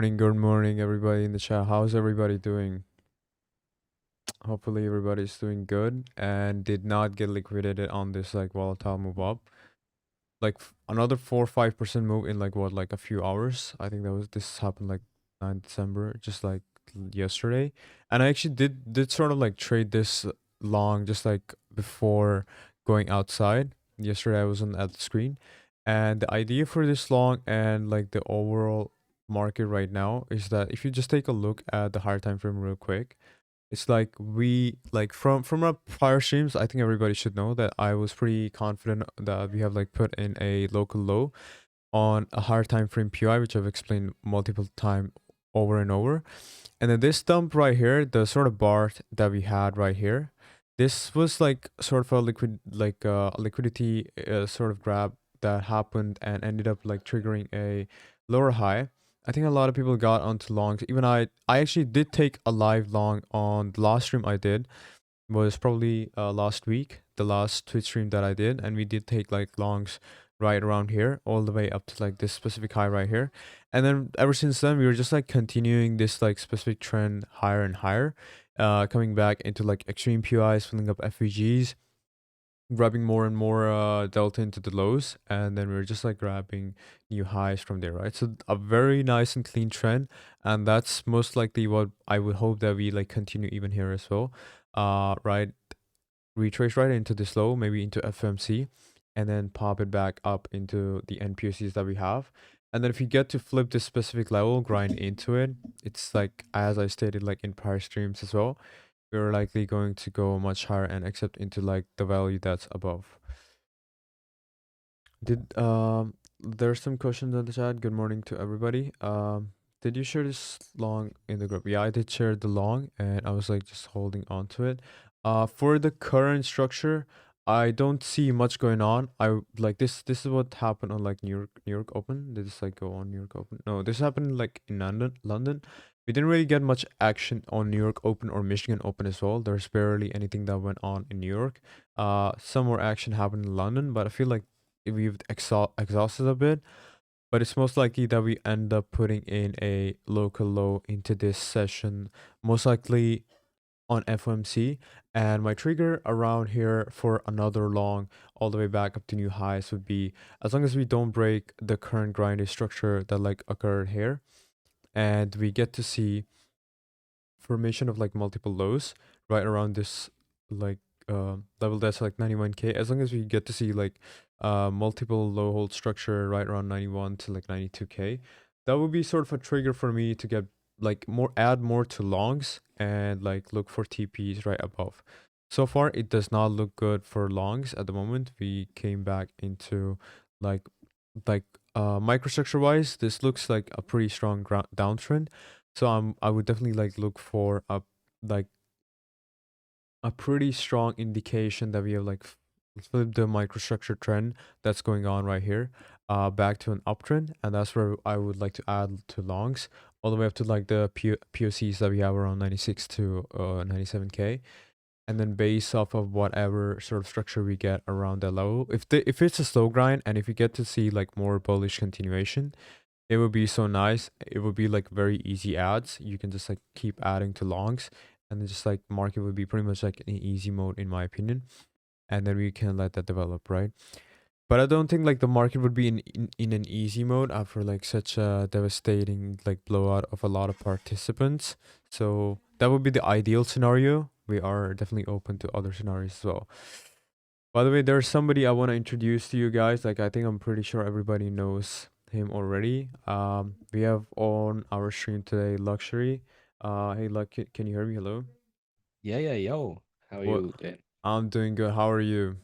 good morning, everybody in the chat. How's everybody doing? Hopefully, everybody's doing good and did not get liquidated on this like volatile move up. Like another 4 or 5% move in like what, like a few hours. I think this happened like 9th December, just like yesterday. And I actually did sort of like trade this long just like before going outside. Yesterday I wasn't at the screen. And the idea for this long and like the overall market right now is that if you just take a look at the higher time frame real quick, it's like we like from our prior streams, I think everybody should know that I was pretty confident that we have like put in a local low on a higher time frame PI, which I've explained multiple time over and over. And then this dump right here, the sort of bar that we had right here, this was like sort of a liquidity sort of grab that happened and ended up like triggering a lower high. I think a lot of people got onto longs. Even I actually did take a live long on the last stream I did. Was probably last week, the last Twitch stream that I did, and we did take like longs right around here, all the way up to like this specific high right here. And then ever since then, we were just like continuing this like specific trend higher and higher, coming back into like extreme PIs, filling up FVGs, grabbing more and more delta into the lows, and then we're just like grabbing new highs from there, right? So a very nice and clean trend, and that's most likely what I would hope that we like continue even here as well. Right, retrace right into this low, maybe into FMC, and then pop it back up into the NPOCs that we have. And then if you get to flip this specific level, grind into it, it's like, as I stated like in prior streams as well, we're likely going to go much higher and accept into like the value that's above. There's some questions in the chat. Good morning to everybody. Did you share this long in the group? Yeah, I did share the long, and I was like just holding on to it. For the current structure, I don't see much going on. I like this. This is what happened on like New York Open. Did this like go on New York Open? No, this happened like in London. We didn't really get much action on New York Open or Michigan Open as well. There's barely anything that went on in New York. Some more action happened in London, but I feel like we've exhausted a bit. But it's most likely that we end up putting in a local low into this session, most likely on FOMC. And my trigger around here for another long all the way back up to new highs would be, as long as we don't break the current grindy structure that like occurred here, and we get to see formation of like multiple lows right around this like level that's like 91k. As long as we get to see like multiple low hold structure right around 91 to like 92k, that would be sort of a trigger for me to get like add more to longs and like look for TPs right above. So far it does not look good for longs at the moment. We came back into like microstructure wise, this looks like a pretty strong downtrend. So I would definitely like look for like a pretty strong indication that we have like flipped the microstructure trend that's going on right here back to an uptrend, and that's where I would like to add to longs all the way up to like the POCs that we have around 96 to 97k. And then based off of whatever sort of structure we get around that level, if it's a slow grind and if you get to see like more bullish continuation, it would be so nice. It would be like very easy adds. You can just like keep adding to longs, and then just like market would be pretty much like in easy mode in my opinion. And then we can let that develop, right? But I don't think like the market would be in an easy mode after like such a devastating like blowout of a lot of participants. So that would be the ideal scenario. We are definitely open to other scenarios as well. By the way, there's somebody I want to introduce to you guys. Like, I think I'm pretty sure everybody knows him already. We have on our stream today Luckshury. Hey, Luck, can you hear me? Hello. Yeah, yo. How are What? you doing? I'm doing good. How are you?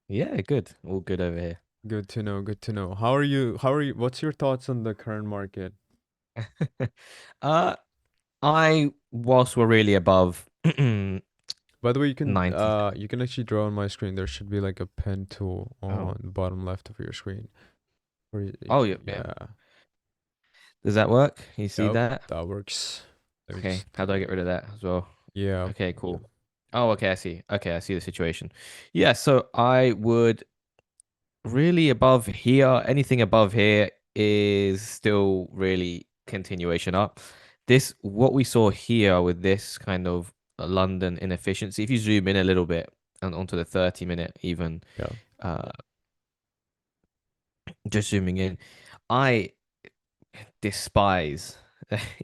Yeah, good. All good over here. Good to know. Good to know. How are you? How are you? What's your thoughts on the current market? uh whilst we're really above By the way, 90. you can actually draw on my screen. There should be like a pen tool Oh. on the bottom left of your screen. Oh, yeah, yeah. Yeah. Does that work? You see Yep, that? that works. Let me Okay. just How do I get rid of that as well? yeah. Okay, cool. Oh, okay, I see. Okay, I see the situation. Yeah, so I would really above here, anything above here is still really continuation up. This what we saw here with this kind of London inefficiency. If you zoom in a little bit and onto the 30-minute even, Yeah. uh, just zooming in, I despise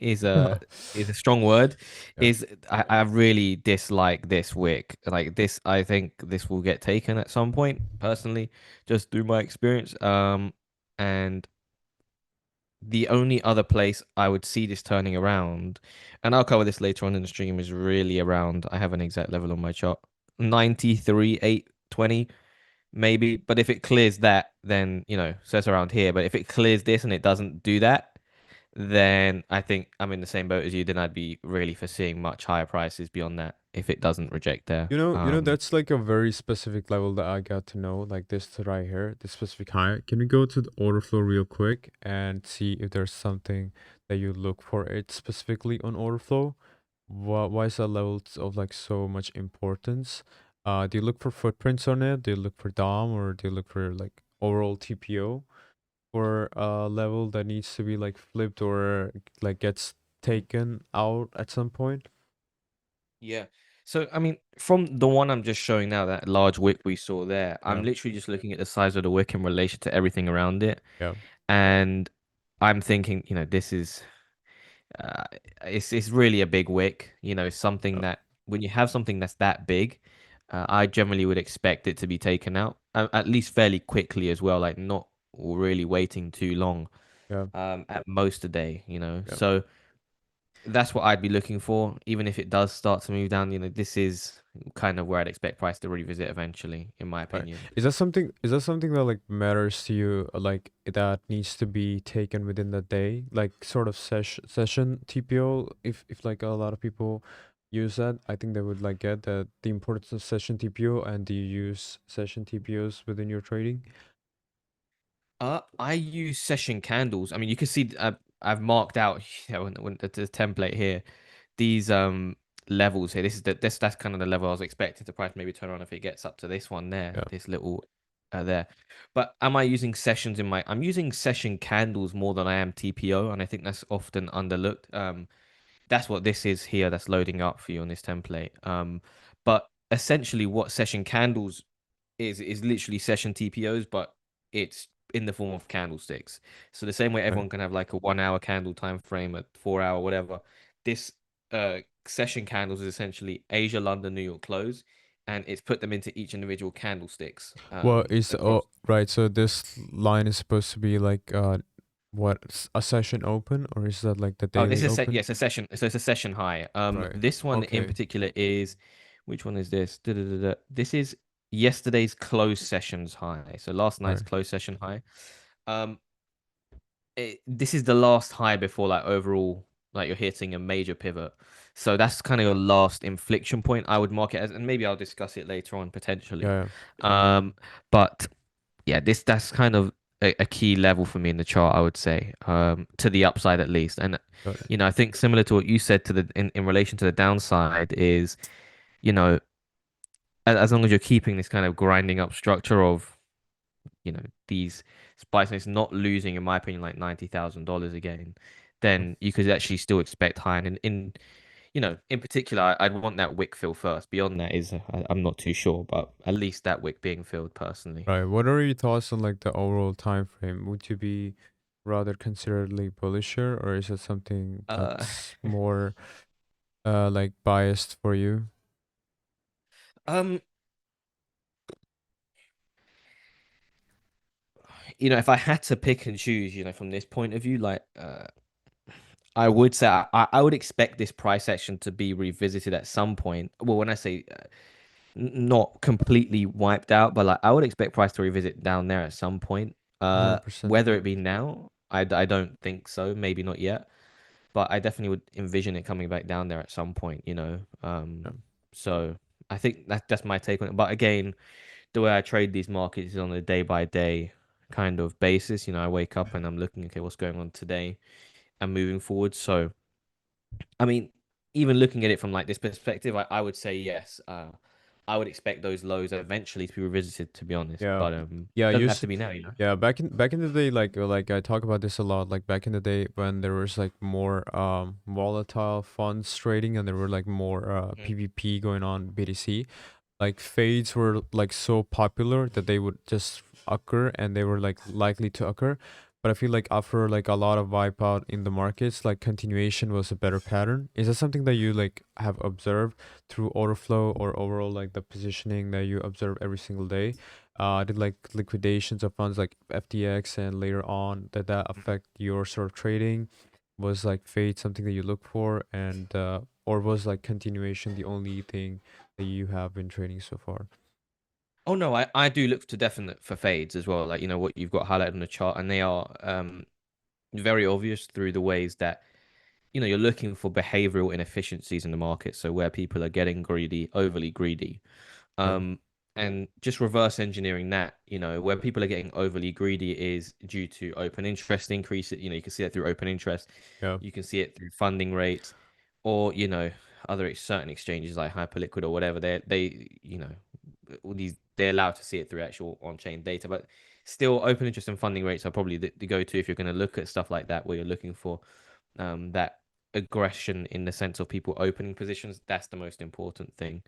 is a strong word. Yeah. I really dislike this wick. Like this, I think this will get taken at some point, personally, just through my experience. And the only other place I would see this turning around, and I'll cover this later on in the stream, is really around. I have an exact level on my chart, 93,820 maybe. But if it clears that, then so it's around here. But if it clears this and it doesn't do that, then I think I'm in the same boat as you. Then I'd be really foreseeing much higher prices beyond that if it doesn't reject there. That's like a very specific level that I got to know, like this right here, this specific high. Can we go to the order flow real quick and see if there's something that you look for it specifically on order flow? Why is that level of like so much importance? Do you look for footprints on it? Do you look for DOM, or do you look for like overall TPO for a level that needs to be like flipped or like gets taken out at some point? Yeah. So, I mean, from the one I'm just showing now, that large wick we saw there, Yeah. I'm literally just looking at the size of the wick in relation to everything around it. Yeah. And I'm thinking, this is uh, it's really a big wick. Something Yeah. that when you have something that's that big, I generally would expect it to be taken out at least fairly quickly as well, like not really waiting too long, Yeah. at most a day, Yeah. So that's what I'd be looking for. Even if it does start to move down, this is kind of where I'd expect price to revisit eventually, in my Right. opinion. Is that something that like matters to you, like that needs to be taken within the day? Like sort of session TPO, if like a lot of people use that, I think they would like get that the importance of session TPO. And do you use session TPOs within your trading? I use session candles. I mean, you can see I've marked out when the template here these levels here. This is that's kind of the level I was expecting the price maybe turn on if it gets up to this one there, Yeah. this little there. But am I using sessions in my? I'm using session candles more than I am TPO, and I think that's often underlooked. That's what this is here that's loading up for you on this template. But essentially what session candles is literally session TPOs, but it's in the form of candlesticks. So the same way Right. everyone can have like a 1 hour candle time frame, a 4 hour, whatever. This session candles is essentially Asia, London, New York close, and it's put them into each individual candlesticks Well, is across. right. So this line is supposed to be like a session open, or is that like the Oh, this daily is open? yes, a session. So it's a session high. Right. This one in Okay. particular is, which one is this? Da-da-da-da. This is yesterday's close sessions high. So last night's Right. close session high. Um, this is the last high before like overall like you're hitting a major pivot. So that's kind of your last inflection point. I would mark it as, and maybe I'll discuss it later on potentially. Yeah. Yeah. But yeah, that's kind of a key level for me in the chart, I would say, to the upside at least. And Got it. I think similar to what you said to the in relation to the downside is, you know, as long as you're keeping this kind of grinding up structure of, these spikes, and it's not losing, in my opinion, like $90,000 again, Oh, then you could actually still expect high. And in particular, I'd want that wick fill first. Beyond that is, I'm not too sure, but at least that wick being filled personally. right. What are your thoughts on like the overall time frame? Would you be rather considerably bullisher, or is it something Uh, that's more like biased for you? um, if I had to pick and choose, from this point of view, like, I would say I would expect this price action to be revisited at some point. Well, when I say not completely wiped out, but like I would expect price to revisit down there at some point. 100%. Whether it be now, I don't think so. Maybe not yet, but I definitely would envision it coming back down there at some point. Yeah. So I think that's my take on it. But again, the way I trade these markets is on a day by day kind of basis. I wake up and I'm looking, okay, what's going on today and moving forward. So, I mean, even looking at it from like this perspective, I would say yes. I would expect those lows eventually to be revisited, to be honest. Yeah. But Yeah, doesn't have to be now, you know. yeah, back in the day, like I talk about this a lot, like back in the day when there was like more volatile funds trading and there were like more Mhm. PvP going on BTC, like fades were like so popular that they would just occur and they were like likely to occur. But I feel like after like a lot of wipeout in the markets, like continuation was a better pattern. Is that something that you like have observed through order flow or overall like the positioning that you observe every single day? Did like liquidations of funds like FTX and later on that affect your sort of trading? Was like fade something that you look for and or was like continuation the only thing that you have been trading so far? Oh no, I do look to definite for fades as well. Like, you know, what you've got highlighted on the chart, and they are very obvious through the ways that, you know, you're looking for behavioral inefficiencies in the market. So where people are getting greedy, overly greedy. Yeah, Um, and just reverse engineering that, you know, where people are getting overly greedy is due to open interest increase. You know, you can see that through open interest. yeah, You can see it through funding rates, or, you know, other certain exchanges like Hyperliquid or whatever. You know, all these, they're allowed to see it through actual on-chain data, but still, open interest and funding rates are probably the go-to if you're going to look at stuff like that, where you're looking for that aggression in the sense of people opening positions. That's the most important thing,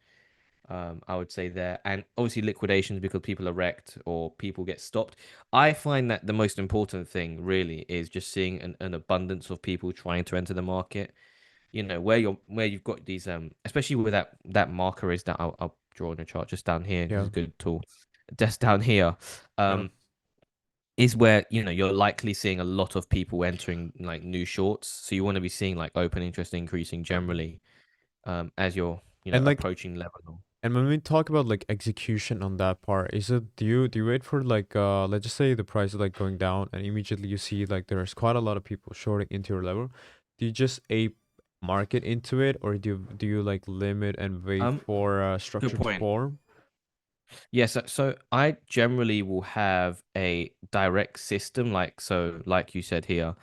I would say there. And obviously liquidations because people are wrecked or people get stopped. I find that the most important thing really is just seeing an abundance of people trying to enter the market. You know, where you've got these especially with that marker is that I'll draw in a chart just down here because yeah, it's a good tool. Just down here. yeah. Um is where, you know, you're likely seeing a lot of people entering like new shorts. So you want to be seeing like open interest increasing Yeah. generally as you're, you know, And like approaching level. and when we talk about like execution on that part, is it do you wait for like let's just say the price is like going down and immediately you see like there's quite a lot of people shorting into your level. Do you just ape market into it or do you like limit and wait Um, for Good structure to point. form? Yes, so I generally will have a direct system, like so, like you said here.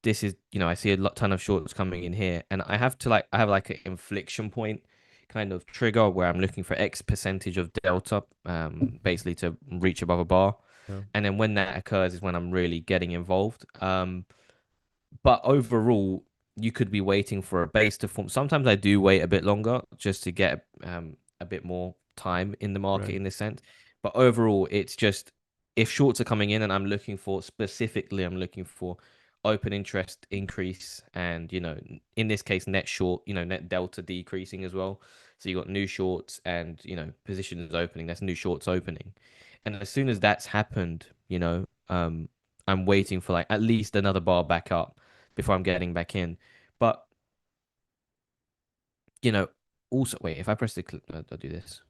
This is, you know, I see a lot ton of shorts coming in here, and I have to like I have like an inflection point kind of trigger where I'm looking for X percentage of delta, basically to reach above a bar, Yeah. and then when that occurs is when I'm really getting involved. But overall, you could be waiting for a base to form. Sometimes I do wait a bit longer just to get a bit more time in the market Right. in this sense. But overall, it's just if shorts are coming in and I'm looking for specifically, I'm looking for open interest increase and, you know, in this case, net short, you know, net delta decreasing as well. So you got new shorts and, you know, positions opening. That's new shorts opening. And as soon as that's happened, you know, I'm waiting for like at least another bar back up before I'm getting back in. But, you know, also wait, if I press the click, I'll do this.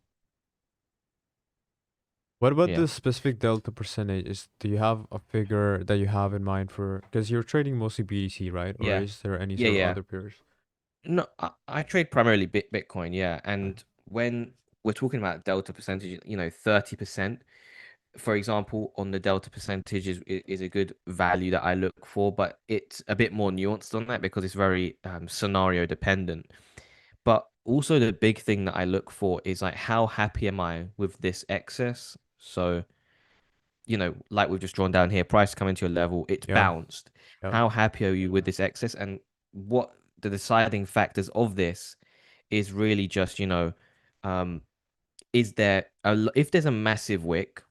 What about Yeah. the specific delta percentage? Do you have a figure that you have in mind for because you're trading mostly BTC, right? Or Yeah. is there any Yeah, sort of yeah. other pairs? No, I trade primarily Bitcoin, yeah. And when we're talking about delta percentage, you know, 30%, for example, on the delta percentage is a good value that I look for, but it's a bit more nuanced on that because it's very scenario dependent. But also the big thing that I look for is like how happy am I with this excess? So, you know, like we've just drawn down here, price coming to your level, it's Yeah. bounced. Yeah. How happy are you with this excess? And what the deciding factors of this is really just, you know, um, is there if there's a massive wick,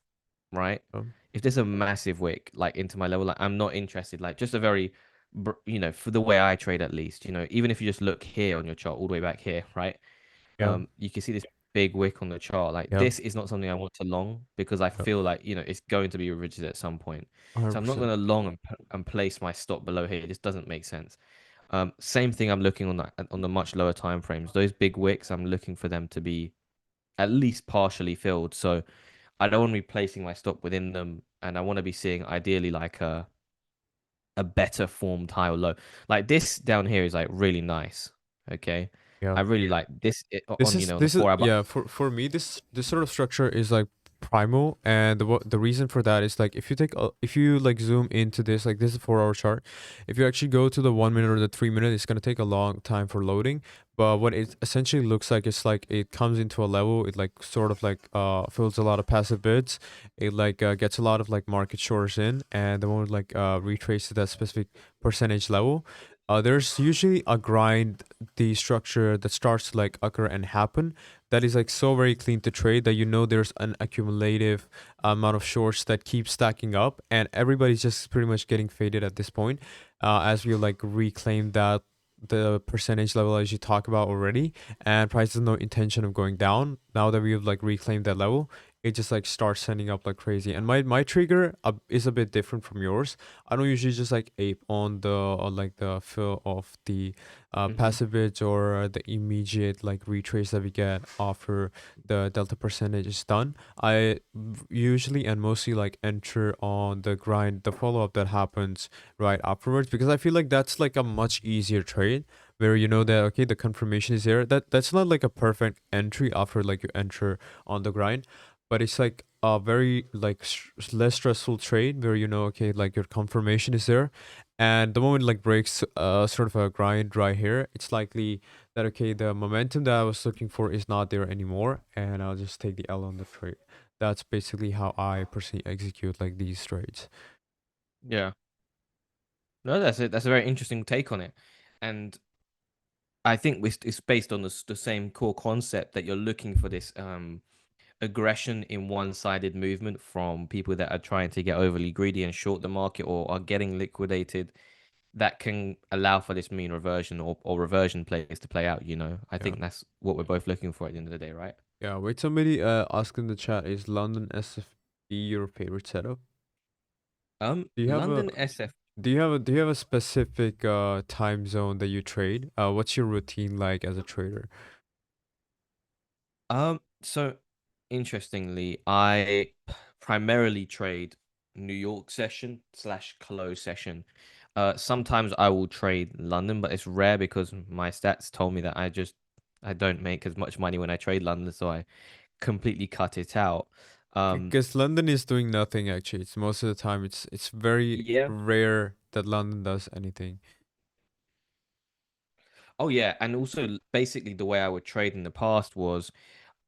right? Um, If there's a massive wick like into my level, like I'm not interested. Like just a very, you know, for the way I trade at least, you know, even if you just look here on your chart all the way back here, right? yeah. You can see this big wick on the chart. Like Yeah. this is not something I want to long because I Yeah. feel like, you know, it's going to be revisited at some point. So I'm not 100%. going to long and place my stop below here. It just doesn't make sense. Same thing. I'm looking on the much lower time frames. Those big wicks, I'm looking for them to be at least partially filled. So I don't want to be placing my stop within them, and I want to be seeing ideally like a better formed high or low. Like this down here is like really nice. Okay, Yeah. I really like this This on, you is know, the this is 4 hour. yeah, for me this sort of structure is like primal, and the reason for that is like if you like zoom into this, like this is a 4 hour chart. If you actually go to the 1 minute or the 3 minute, it's gonna take a long time for loading. But what it essentially looks like is like it comes into a level, it like sort of like fills a lot of passive bids, it like gets a lot of like market shorts in, and the moment like retraces that specific percentage level, there's usually a grind, the structure that starts to like occur and happen, that is like so very clean to trade that you know there's an accumulative amount of shorts that keep stacking up, and everybody's just pretty much getting faded at this point, as we like reclaim that the percentage level as you talk about already, and price has no intention of going down. Now that we've like reclaimed that level, it just like starts sending up like crazy. And my trigger is a bit different from yours. I don't usually just like ape on the on like the fill of the Hmm. passive bids or the immediate like retrace that we get after the delta percentage is done. I usually and mostly like enter on the grind, the follow up that happens right afterwards, because I feel like that's like a much easier trade where you know that okay, the confirmation is there. That's not like a perfect entry after like you enter on the grind, but it's like a very like less stressful trade where you know okay, like your confirmation is there, and the moment like breaks sort of a grind right here, it's likely that okay, the momentum that I was looking for is not there anymore, and I'll just take the L on the trade. That's basically how I personally execute like these trades. Yeah. No, that's it. That's a very interesting take on it, and I think it's based on the same core concept that you're looking for this aggression in one-sided movement from people that are trying to get overly greedy and short the market or are getting liquidated, that can allow for this mean reversion or reversion plays to play out, you know. I Yeah. think that's what we're both looking for at the end of the day, right? Yeah, wait, somebody asked in the chat, is London SFB your favorite setup? Do you have a London SF. do you have a specific time zone that you trade? What's your routine like as a trader? So interestingly, I primarily trade New York session slash close session. Sometimes I will trade London, but it's rare because my stats told me that I don't make as much money when I trade London, so I completely cut it out. Um, Because London is doing nothing actually. It's most of the time it's very yeah. rare that London does anything. Oh yeah, and also basically the way I would trade in the past was,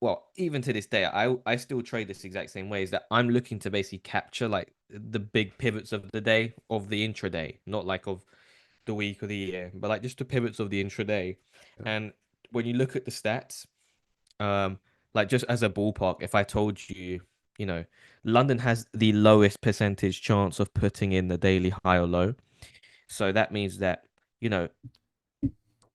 well, even to this day, I still trade this exact same way. Is that I'm looking to basically capture like the big pivots of the day of the intraday, not like of the week or the year, but like just the pivots of the intraday. Yeah. And when you look at the stats, um, like just as a ballpark, if I told you, you know, London has the lowest percentage chance of putting in the daily high or low, so that means that, you know,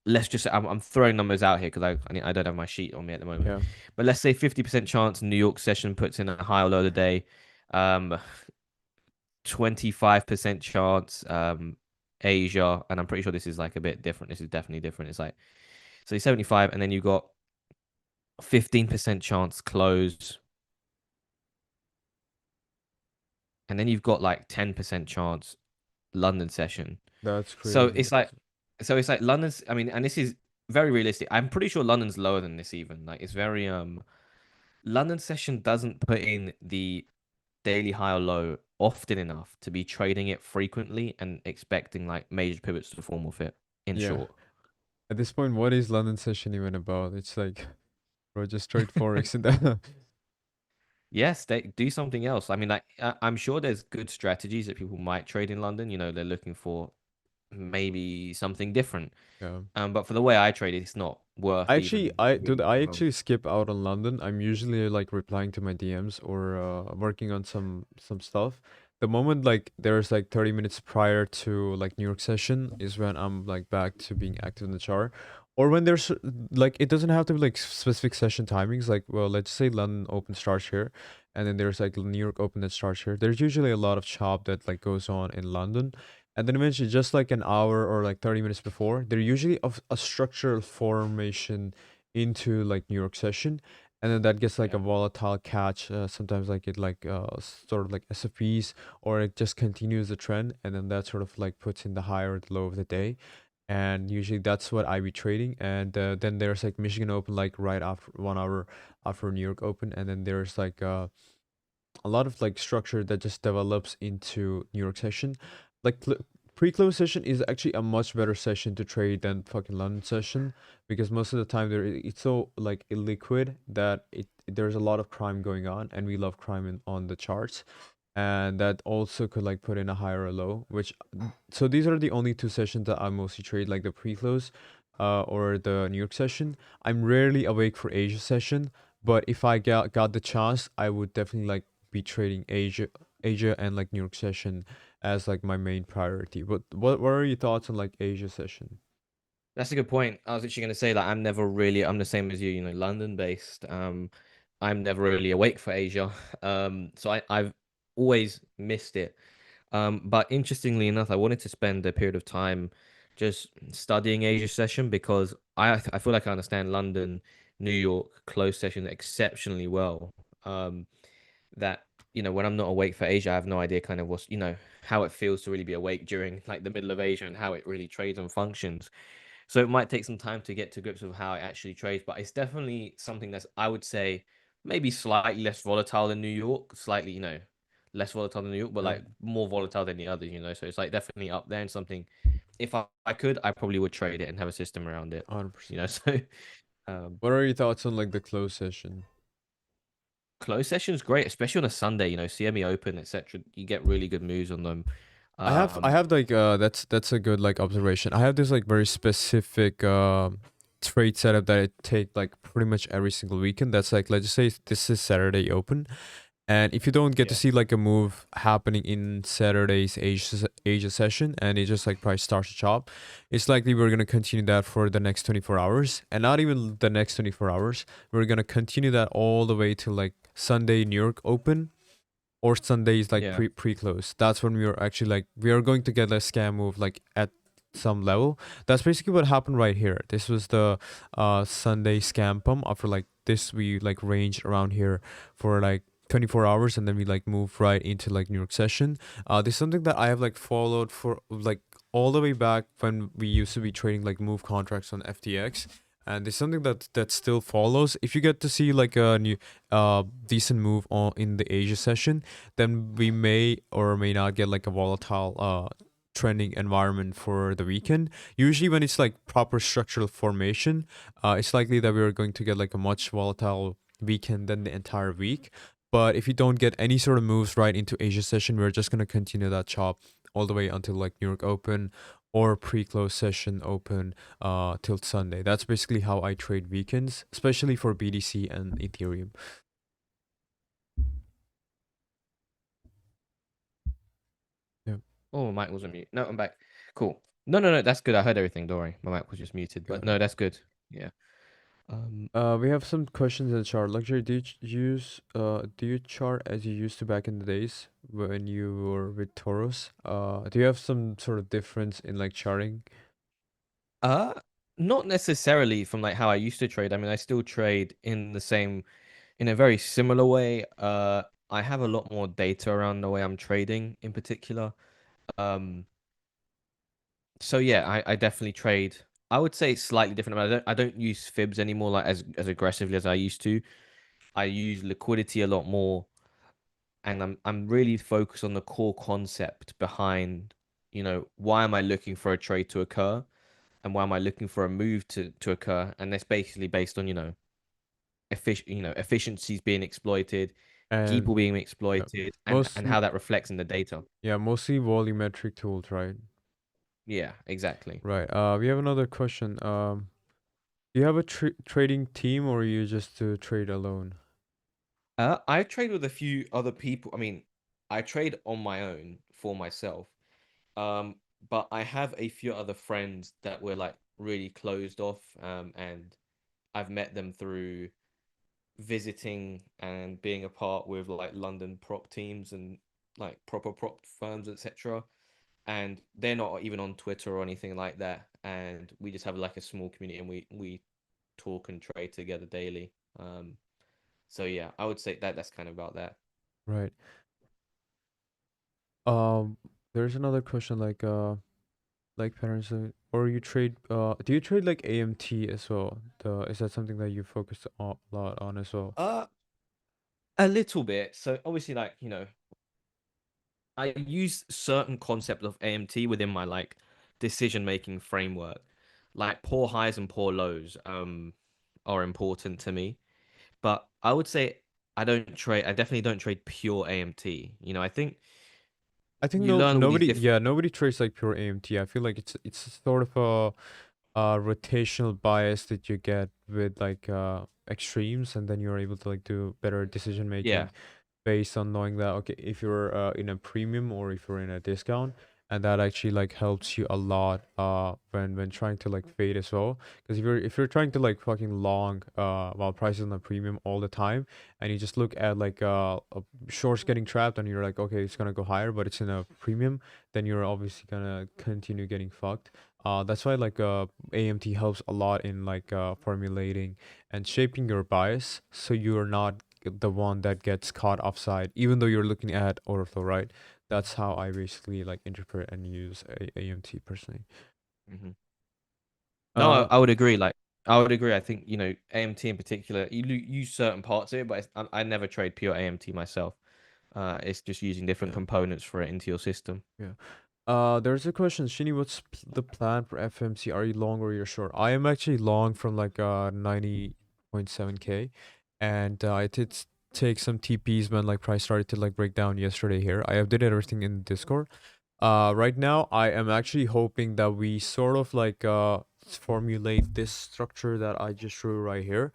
let's just I'm throwing numbers out here because I don't have my sheet on me at the moment, Yeah. but let's say 50% chance New York session puts in a high or low of the day, 25% chance Asia, and I'm pretty sure this is like a bit different. This is definitely different. It's like, so 75, and then you got 15% chance close, and then you've got like 10% chance London session. That's So crazy. it's like, London's. I mean, and this is very realistic. I'm pretty sure London's lower than this even. Like it's very London session doesn't put in the daily high or low often enough to be trading it frequently and expecting like major pivots to form with it. In Yeah. short, At this point, what is London session even about? It's like, bro, just trade forex and that. yes, they do something else. I mean, like I'm sure there's good strategies that people might trade in London. You know, they're looking for maybe something different. Yeah. But for the way I trade it, it's not worth even. I actually skip out on London. I'm usually like replying to my DMs or working on some stuff. The moment like there's like 30 minutes prior to like New York session is when I'm like back to being active in the chart. Or when there's like it doesn't have to be like specific session timings. Like well, let's say London Open starts here, and then there's like New York Open that starts here. There's usually a lot of chop that like goes on in London, and then eventually, just like an hour or like 30 minutes before, they're usually of a structural formation into like New York session. And then that gets like a Yeah. volatile catch. Sometimes like it like sort of like SFPs, or it just continues the trend. And then that sort of like puts in the high or the low of the day. And usually that's what I be trading. And then there's like Michigan Open like right after 1 hour after New York Open. And then there's like a lot of like structure that just develops into New York session. Like pre-close session is actually a much better session to trade than fucking London session because most of the time it's so like illiquid that there's a lot of crime going on, and we love crime on the charts, and that also could like put in a high or a low, which so these are the only two sessions that I mostly trade, like the pre-close or the New York session. I'm rarely awake for Asia session, but if I got the chance, I would definitely like be trading Asia and like New York session as like my main priority. But what are your thoughts on like Asia session? That's a good point. I was actually going to say that I'm the same as you, London based. I'm never really awake for Asia. So I've always missed it. But interestingly enough, I wanted to spend a period of time just studying Asia session because I feel like I understand London, New York close session exceptionally well. Um, that when I'm not awake for Asia, I have no idea kind of how it feels to really be awake during like the middle of Asia and how it really trades and functions. So it might take some time to get to grips with how it actually trades, but it's definitely something that's, I would say, maybe slightly less volatile than New York, slightly, less volatile than New York, but Right, like more volatile than the others. So it's like definitely up there and something. If I could, I probably would trade it and have a system around it. 100%. So um, What are your thoughts on like the close session? close sessions great, especially on a Sunday. CME Open, etc. You get really good moves on them. I Um, have like that's a good like observation. I have this like very specific trade setup that I take like pretty much every single weekend. That's like, let's just say this is Saturday open. And if you don't get to yeah, see like a move happening in Saturday's Asia session, and it just like price starts to chop, it's likely we're gonna continue that for the next 24 hours, and not even the next 24 hours. We're gonna continue that all the way to like Sunday New York Open, or Sundays like yeah. pre-close. That's when we are actually like we are going to get a scam move like at some level. That's basically what happened right here. This was the Sunday scam pump. After like this, we like ranged around here for like 24 hours, and then we like move right into like New York session. This is something that I have like followed for like all the way back when we used to be trading like move contracts on FTX. And it's something that still follows. If you get to see like a new decent move on in the Asia session, then we may or may not get like a volatile trending environment for the weekend. Usually when it's like proper structural formation, it's likely that we're going to get like a much volatile weekend than the entire week. But if you don't get any sort of moves right into Asia session, we're just gonna continue that chop all the way until like New York Open or pre-close session open till Sunday. That's basically how I trade weekends, especially for BTC and Ethereum. Yeah, Oh, my mic was on mute. No, I'm back. Cool. No, no, no, that's good. I heard everything. Don't worry. My mic was just muted. But got it. no, that's good. Yeah. Um, We have some questions in the chart. Luxury, do you chart as you used to back in the days when you were with Taurus? Do you have some sort of difference in like charting? uh, not necessarily from like how I used to trade. I mean, I still trade in a very similar way. I have a lot more data around the way I'm trading in particular. Um, so yeah, I definitely trade. I would say it's slightly different. I don't use fibs anymore like as aggressively as I used to. I use liquidity a lot more, and I'm really focused on the core concept behind, why am I looking for a trade to occur, and why am I looking for a move to occur, and that's basically based on efficiencies being exploited, And people being yeah, exploited, and most how that reflects in the data. yeah, mostly volumetric tools, right? Yeah, exactly. Right. We have another question. Do you have a trading team, or you just trade alone? I trade with a few other people. I mean, I trade on my own for myself. Um, but I have a few other friends that were like really closed off. And I've met them through visiting and being a part with like London prop teams and like proper prop firms, etc. And they're not even on Twitter or anything like that. And we just have like a small community, and we talk and trade together daily. So yeah, I would say that's kind of about that. Right. Um, there's another question like patterns, or you trade do you trade like AMT as well? Is that something that you focus a lot on as well? Uh A little bit. So obviously, like, I use certain concept of AMT within my like decision making framework. Like poor highs and poor lows are important to me. But I would say I definitely don't trade pure AMT. I think I think you learn all these nobody, different. yeah, nobody trades like pure AMT. I feel like it's sort of a rotational bias that you get with like extremes, and then you're able to like do better decision Yeah. making based on knowing that, okay, if you're in a premium or if you're in a discount, and that actually like helps you a lot when trying to like fade as well. Because if you're trying to like fucking long while prices on a premium all the time, and you just look at like shorts getting trapped, and you're like, okay, it's gonna go higher, but it's in a premium, then you're obviously gonna continue getting fucked. That's why like AMT helps a lot in like formulating and shaping your bias, so you're not the one that gets caught offside, even though you're looking at ortho, right? That's how I basically like interpret and use AMT personally. Mhm. No, I, Uh, I would agree. Like, I would agree. I think, AMT in particular, use certain parts of it, but I never trade pure AMT myself. It's just using different yeah, components for it into your system. yeah. There's a question, Shini. What's the plan for FMC? Are you long or you're short? I am actually long from like 90.7K, and I did take some TPs when like price started to like break down yesterday here. I updated everything in Discord. Right now I am actually hoping that we sort of like formulate this structure that I just drew right here,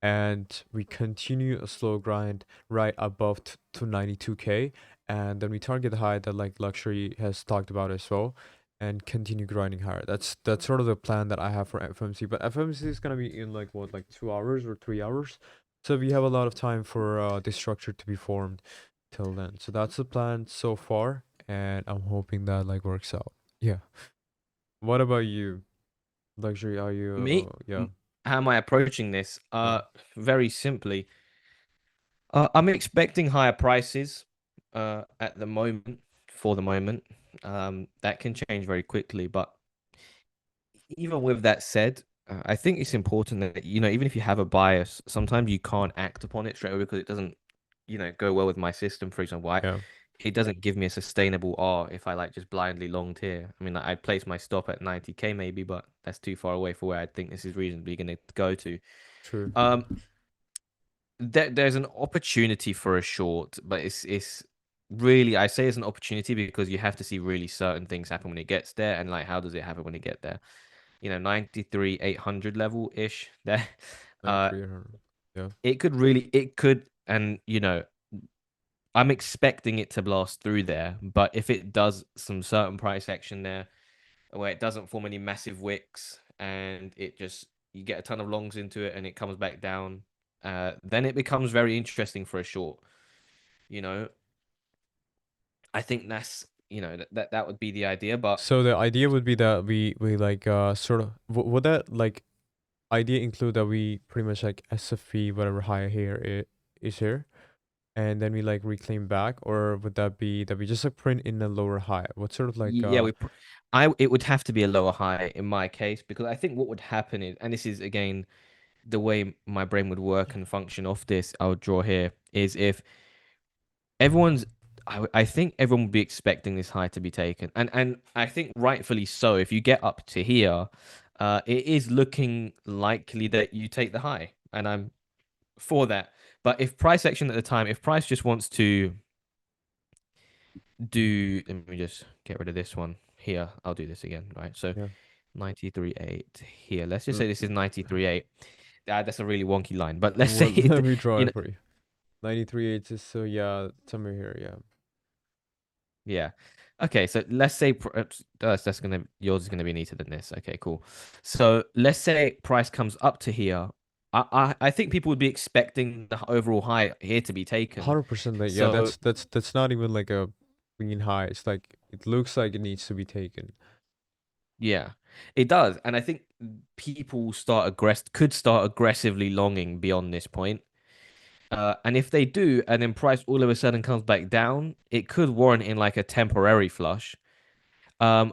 and we continue a slow grind right above to 92K, and then we target the high that like Luckshury has talked about as well, and continue grinding higher. That's sort of the plan that I have for FMC, but FMC is gonna be in like what, like 2 hours or 3 hours, so we have a lot of time for this structure to be formed till then. So that's the plan so far, and I'm hoping that like works out. Yeah. What about you? Luxury, are Me, you yeah, how am I approaching this? yeah. Very simply, I'm expecting higher prices at the moment, for the moment. That can change very quickly, but even with that said, I think it's important that, even if you have a bias, sometimes you can't act upon it straight away because it doesn't, go well with my system. For example, Yeah, it doesn't give me a sustainable R if I like just blindly longed here. I mean, like, I'd place my stop at 90K maybe, but that's too far away for where I think this is reasonably going to go to. true. Um, there's an opportunity for a short, but it's really, I say it's an opportunity because you have to see really certain things happen when it gets there, and like how does it happen when it get there? 93 800 level ish there. Uh, 9300. Yeah. it could, and I'm expecting it to blast through there, but if it does some certain price action there where it doesn't form any massive wicks and it just you get a ton of longs into it and it comes back down, then it becomes very interesting for a short. You know, I think that would be the idea, but So the idea would be that we like sort of would that like idea include that we pretty much like SFE whatever high here is here, and then we like reclaim back, or would that be that we just like print in a lower high? What sort of like yeah, it would have to be a lower high in my case because I think what would happen is, and this is again the way my brain would work and function off this, I would draw here is if everyone's I think everyone would be expecting this high to be taken. And I think rightfully so. If you get up to here, it is looking likely that you take the high. And I'm for that. But if price action at the time, if price just wants to let me just get rid of this one here. I'll do this again, right? So yeah. 93.8 here. Let's just L- say this is 93.8. That's a really wonky line, but let's say Well, let me draw you it know, for you. 93.8 is so yeah, somewhere here, yeah. yeah. Okay, so let's say that's gonna yours is gonna be neater than this. Okay, cool. So let's say price comes up to here. I think people would be expecting the overall high here to be taken. 100% that, yeah, So that's not even like a green high. It's like it looks like it needs to be taken. yeah, it does, and I think people could start aggressively longing beyond this point. And if they do, and then price all of a sudden comes back down, it could warrant in like a temporary flush. Um,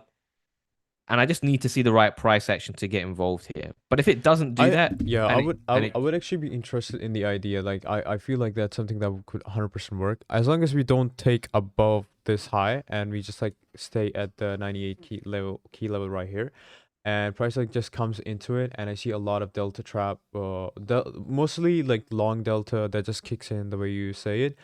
And I just need to see the right price action to get involved here. But if it doesn't do I that, yeah, and it and I it would actually be interested in the idea. Like I feel like that's something that could 100% work as long as we don't take above this high and we just like stay at the 98 key level right here. And price like just comes into it and I see a lot of delta trap mostly like long delta that just kicks in the way you say it.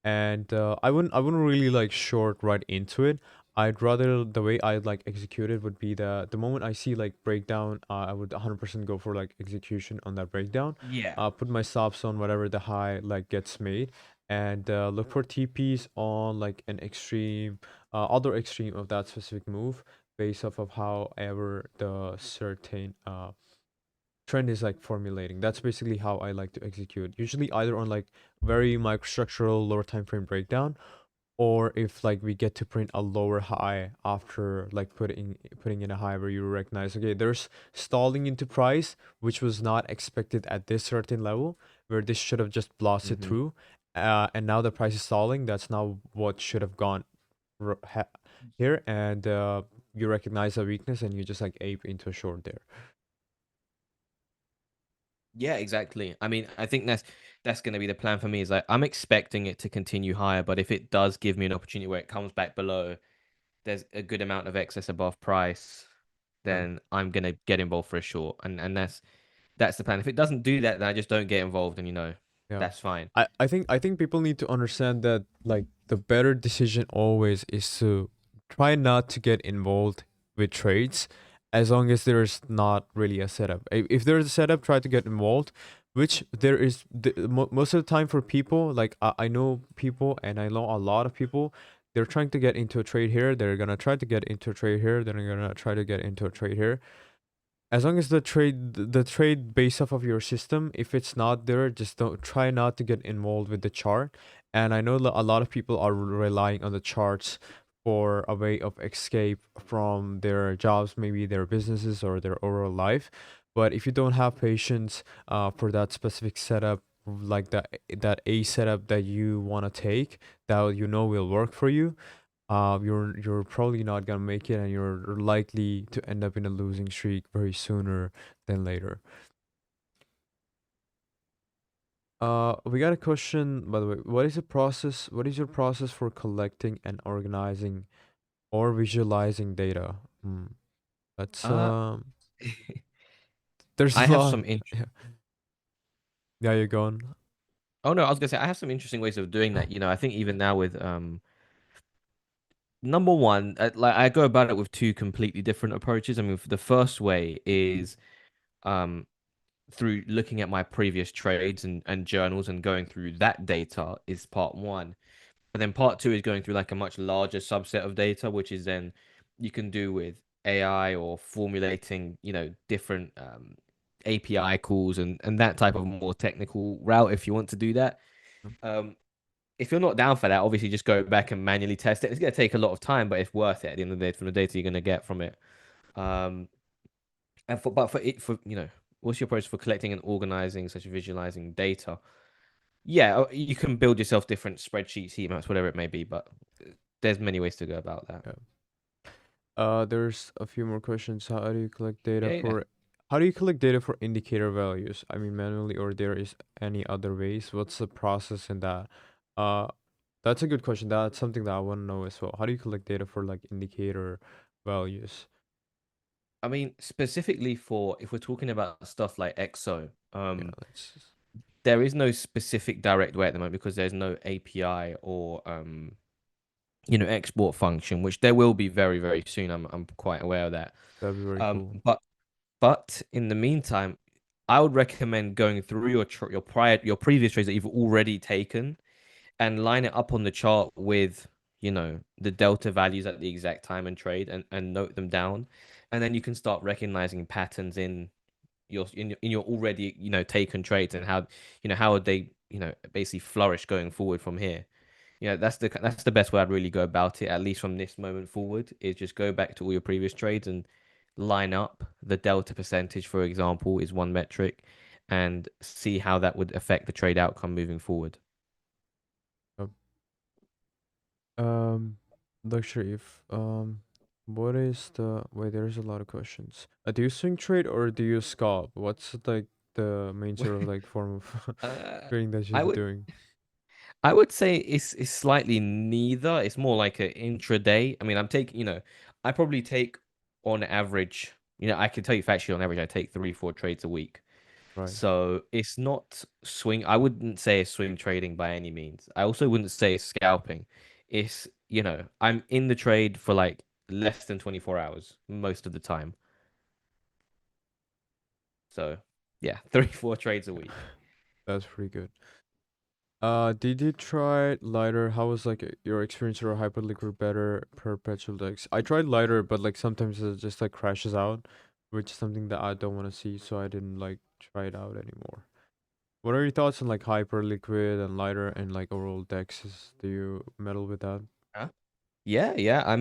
And I wouldn't really like short right into it. I'd rather the way I'd like execute it would be the moment I see like breakdown, I would 100% go for like execution on that breakdown. yeah. Put my stops on whatever the high like gets made, and look for TPs on like an extreme, other extreme of that specific move, based off of however the certain trend is like formulating. That's basically how I like to execute. Usually either on like very microstructural lower time frame breakdown, or if like we get to print a lower high after like putting in a high where you recognize, okay, there's stalling into price which was not expected at this certain level, where this should have just blasted Hmm. through, and now the price is stalling. That's now what should have gone r- ha- here, and you recognize a weakness and you just like ape into a short there. Yeah, exactly. I mean, I think that's going to be the plan for me. Is like I'm expecting it to continue higher, but if it does give me an opportunity where it comes back below, there's a good amount of excess above price, Yeah. then I'm gonna get involved for a short, and that's the plan. If it doesn't do that, then I just don't get involved, and Yeah. that's fine. I think people need to understand that like the better decision always is to try not to get involved with trades as long as there's not really a setup. If there's a setup, try to get involved, which there is most of the time for people. Like I know people and I know a lot of people, they're trying to get into a trade here, they're gonna try to get into a trade here, they're gonna try to get into a trade here. As long as the trade based off of your system, if it's not there, just don't try not to get involved with the chart. And I know a lot of people are relying on the charts for a way of escape from their jobs, maybe their businesses or their overall life. But if you don't have patience for that specific setup, like that a setup that you want to take, that you know will work for you, you're probably not gonna make it, and you're likely to end up in a losing streak very sooner than later. We got a question, by the way. What is the process? What is your process for collecting and organizing or visualizing data? Hmm. That's Uh, there's I a have lot. some in. Yeah, yeah, you're going. Oh no, I was gonna say I have some interesting ways of doing that. I think even now with number one, like I go about it with two completely different approaches. I mean, the first way is um through looking at my previous trades and journals and going through that data is part one. But then part two is going through like a much larger subset of data, which is then you can do with AI or formulating, different API calls and that type of more technical route if you want to do that. Um, if you're not down for that, obviously just go back and manually test it. It's going to take a lot of time, but it's worth it at the end of the day from the data you're going to get from it. Um, and for but for it for what's your approach for collecting and organizing such visualizing data? Yeah, you can build yourself different spreadsheets, heat maps, whatever it may be, but there's many ways to go about that. Yeah. There's a few more questions. Yeah, yeah. How do you collect data for indicator values? I mean, manually, or there is any other ways? What's the process in that? Uh, that's a good question. That's something that I want to know as well. How do you collect data for like indicator values? I mean, specifically for if we're talking about stuff like EXO, Yeah, let's. there is no specific direct way at the moment because there's no API or export function, which there will be very, very soon. I'm quite aware of that. That'd be very Um, cool. but but in the meantime, I would recommend going through your previous trades that you've already taken and line it up on the chart with the delta values at the exact time and trade and note them down, and then you can start recognizing patterns in your already taken trades and how would they basically flourish going forward from here. That's the best way I'd really go about it, at least from this moment forward, is just go back to all your previous trades and line up the delta percentage, for example, is one metric, and see how that would affect the trade outcome moving forward. Yep. Um, Luxury. If What is the wait? There's a lot of questions. Do you swing trade or do you scalp? What's like the main sort of like form of uh, trading that you're I would doing? I would say it's slightly neither. It's more like an intraday. I mean, I'm taking, I probably take on average, I can tell you factually on average, I take 3, 4 trades a week. Right. So it's not swing. I wouldn't say it's swing trading by any means. I also wouldn't say it's scalping. It's, I'm in the trade for like less than 24 hours most of the time. So yeah, 3, 4 trades a week. That's pretty good. Did you try lighter? How was like your experience or hyperliquid better perpetual decks? I tried lighter, but like sometimes it just like crashes out, which is something that I don't want to see, so I didn't like try it out anymore. What are your thoughts on like hyperliquid and lighter and like overall decks? Do you meddle with that? Huh? Yeah, yeah.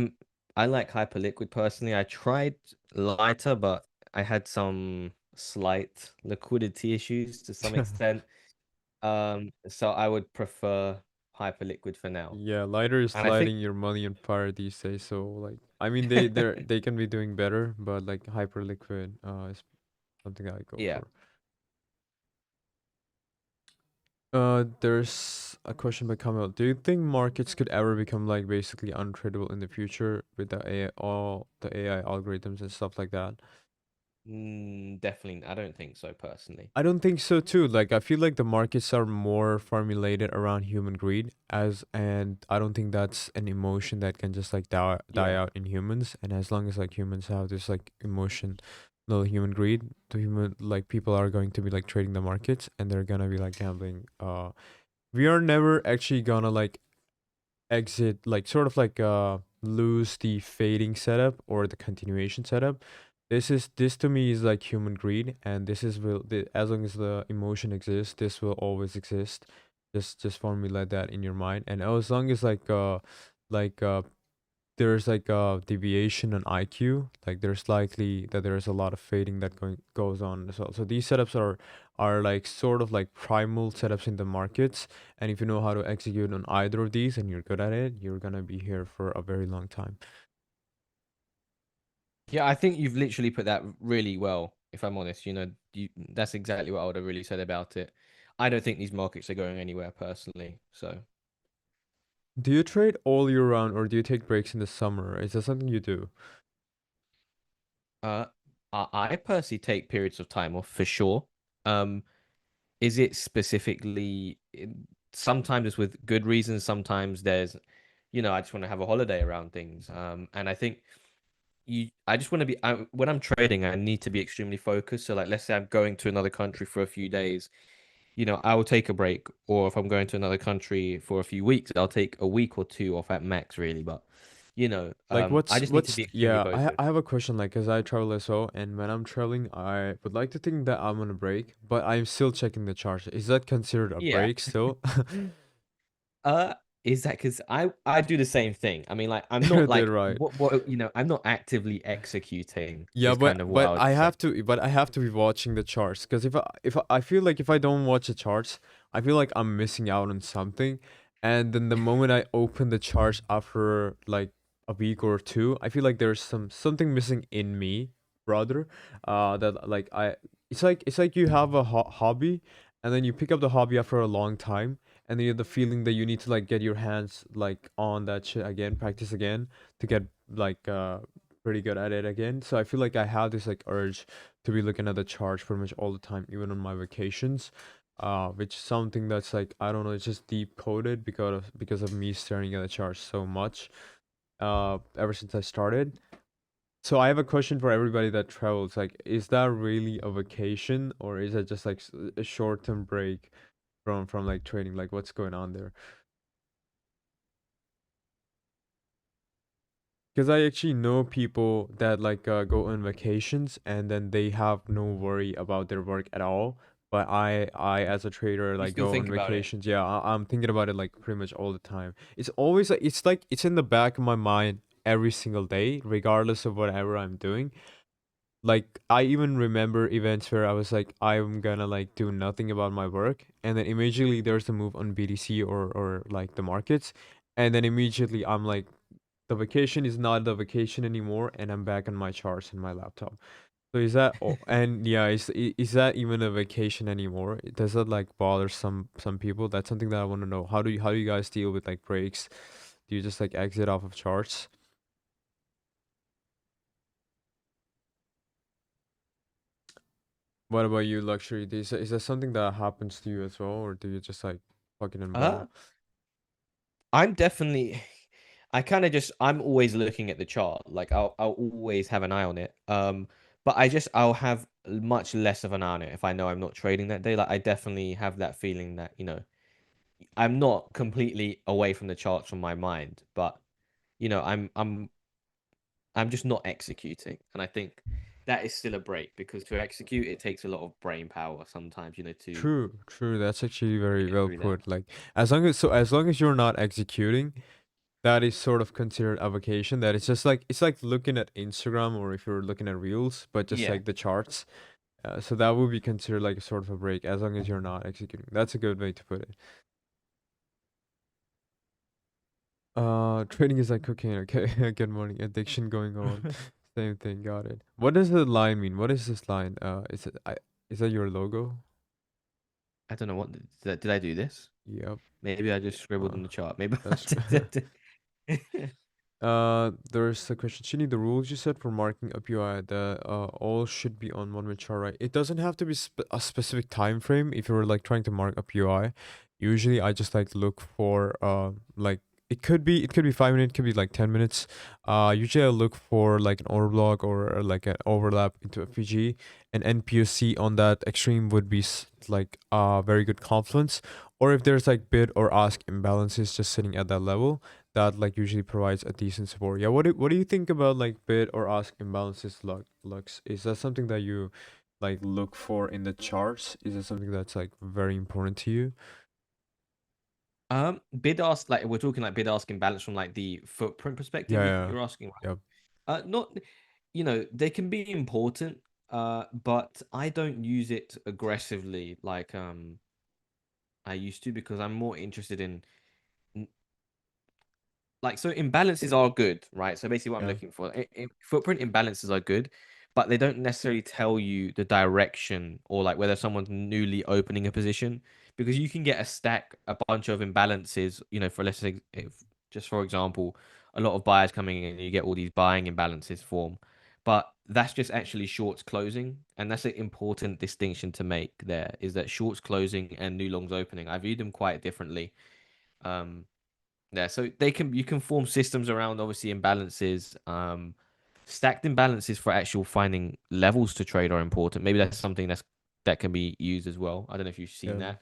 I like Hyperliquid personally. I tried lighter, but I had some slight liquidity issues to some extent. So I would prefer Hyperliquid for now. Yeah, lighter is And I think lighting your money on fire these days. So like, I mean, they can be doing better, but like hyperliquid is something I go yeah. for. There's a question by Kamil. Do you think markets could ever become like basically untradeable in the future with the AI, all the AI algorithms and stuff like that? Definitely. I don't think so personally. I don't think so too. Like I feel like the markets are more formulated around human greed and I don't think that's an emotion that can just like die Yeah. out in humans. And as long as like humans have this like emotion, no human greed, the human like people are going to be like trading the markets and they're gonna be like gambling. We are never actually gonna like exit like sort of like lose the fading setup or the continuation setup. This to me is like human greed, and this is as long as the emotion exists, this will always exist. Just formulate that in your mind, and as long as like there's like a deviation in IQ, like there's likely that there's a lot of fading that goes on as well. So these setups are like sort of like primal setups in the markets, and if you know how to execute on either of these and you're good at it, you're gonna be here for a very long time. Yeah, I think you've literally put that really well, if I'm honest. That's exactly what I would have really said about it. I don't think these markets are going anywhere personally. So Do you trade all year round or do you take breaks in the summer? Is that something you do? Uh, I personally take periods of time off for sure. Um, is it specifically? Sometimes it's with good reasons. Sometimes there's, I just want to have a holiday around things. And I think I just want to be. When I'm trading, I need to be extremely focused. So, like, let's say I'm going to another country for a few days. I will take a break, or if I'm going to another country for a few weeks, I'll take a week or two off at max, really. But Like I just need to be extremely yeah, focused. I have a question like cuz I travel as well and when I'm traveling I would like to think that I'm on a break, but I'm still checking the charts. Is that considered a Yeah. break still? Uh, is that because I do the same thing? I mean, like I'm You not did like right. I'm not actively executing Yeah, is kind of what I would say. but I have to be watching the charts because I feel like if I don't watch the charts, I feel like I'm missing out on something. And then the moment I open the charts after like a week or two, I feel like there's something missing in me, brother. That like I it's like you have a hobby and then you pick up the hobby after a long time and then you have the feeling that you need to like get your hands like on that shit again, practice again to get like pretty good at it again. So I feel like I have this like urge to be looking at the charts pretty much all the time, even on my vacations. Which is something that's like I don't know, it's just deep coded because of me staring at the charts so much. Ever since I started. So I have a question for everybody that travels. Like, is that really a vacation or is it just like a short term break from like trading? Like, what's going on there? Because I actually know people that like go on vacations and then they have no worry about their work at all. But I as a trader You like still go think on about it? vacations. Yeah, I'm thinking about it like pretty much all the time. It's always like it's in the back of my mind every single day, regardless of whatever I'm doing. Like I even remember events where I was like, I'm gonna like do nothing about my work, and then immediately there's a move on BTC or like the markets, and then immediately I'm like the vacation is not the vacation anymore, and I'm back on my charts in my laptop. So is that and yeah, is that even a vacation anymore? Does that like bother some people? That's something that I want to know. How do you guys deal with like breaks? Do you just like exit off of charts? What about you, luxury? Is that something that happens to you as well, or do you just like fucking and Uh, ball? I'm definitely I kind of just I'm always looking at the chart. Like I'll always have an eye on it. But I'll have much less of an eye on it if I know I'm not trading that day. Like I definitely have that feeling that, I'm not completely away from the charts from my mind, but I'm just not executing. And I think that is still a break because to execute it takes a lot of brain power sometimes, True, true. That's actually to very get well through that. put. Like as long as you're not executing, that is sort of considered a vacation. That it's like looking at Instagram or if you're looking at reels, but just Yeah. like the charts. So that would be considered like a sort of a break as long as you're not executing. That's a good way to put it. Trading is like cocaine. Okay, good morning. Addiction going on. Same thing. Got it. What does the line mean? What is this line? Is that your logo? I don't know did I do this? Yep. Maybe I just scribbled Uh, in the chart. Maybe I that's did. There's a question. Chini, the rules you said for marking up UI that all should be on one minute chart, right? It doesn't have to be a specific time frame if you're like trying to mark up UI. Usually, I just like look for like it could be 5 minutes, it could be like 10 minutes. Usually I look for like an overblock or like an overlap into a FG, and NPOC on that extreme would be like very good confluence. Or if there's like bid or ask imbalances just sitting at that level that like usually provides a decent support. Yeah, what do you think about like bid or ask imbalances, Lux? Is that something that you like look for in the charts? Is it something that's like very important to you? Bid ask, like we're talking like bid ask imbalance from like the footprint perspective. Yeah, You're, yeah, you're asking, right? yep, Not, they can be important. But I don't use it aggressively like I used to because I'm more interested in like so imbalances are good, right? So basically what I'm yeah, looking for, footprint imbalances are good, but they don't necessarily tell you the direction or like whether someone's newly opening a position because you can get a bunch of imbalances, for let's say if just for example, a lot of buyers coming in and you get all these buying imbalances form. But that's just actually shorts closing, and that's an important distinction to make there is that shorts closing and new longs opening. I view them quite differently. Um, yeah, so you can form systems around obviously imbalances. Stacked imbalances for actual finding levels to trade are important. Maybe that's something that can be used as well. I don't know if you've seen yeah. that.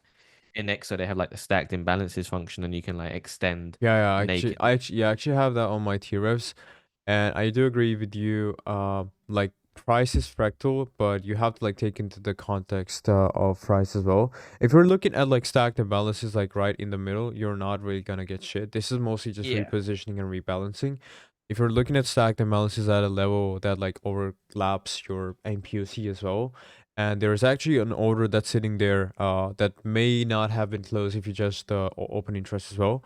In Exo, they have like the stacked imbalances function, and you can like extend Yeah, yeah, nakedly. I actually have that on my T revs. And I do agree with you. Like price is fractal, but you have to like take into the context of price as well. If you're looking at like stacked imbalances, like right in the middle, you're not really gonna get shit. This is mostly just Yeah. repositioning and rebalancing. If you're looking at stacked imbalances at a level that like overlaps your MPOC as well, and there's actually an order that's sitting there that may not have been closed if you just open interest as well,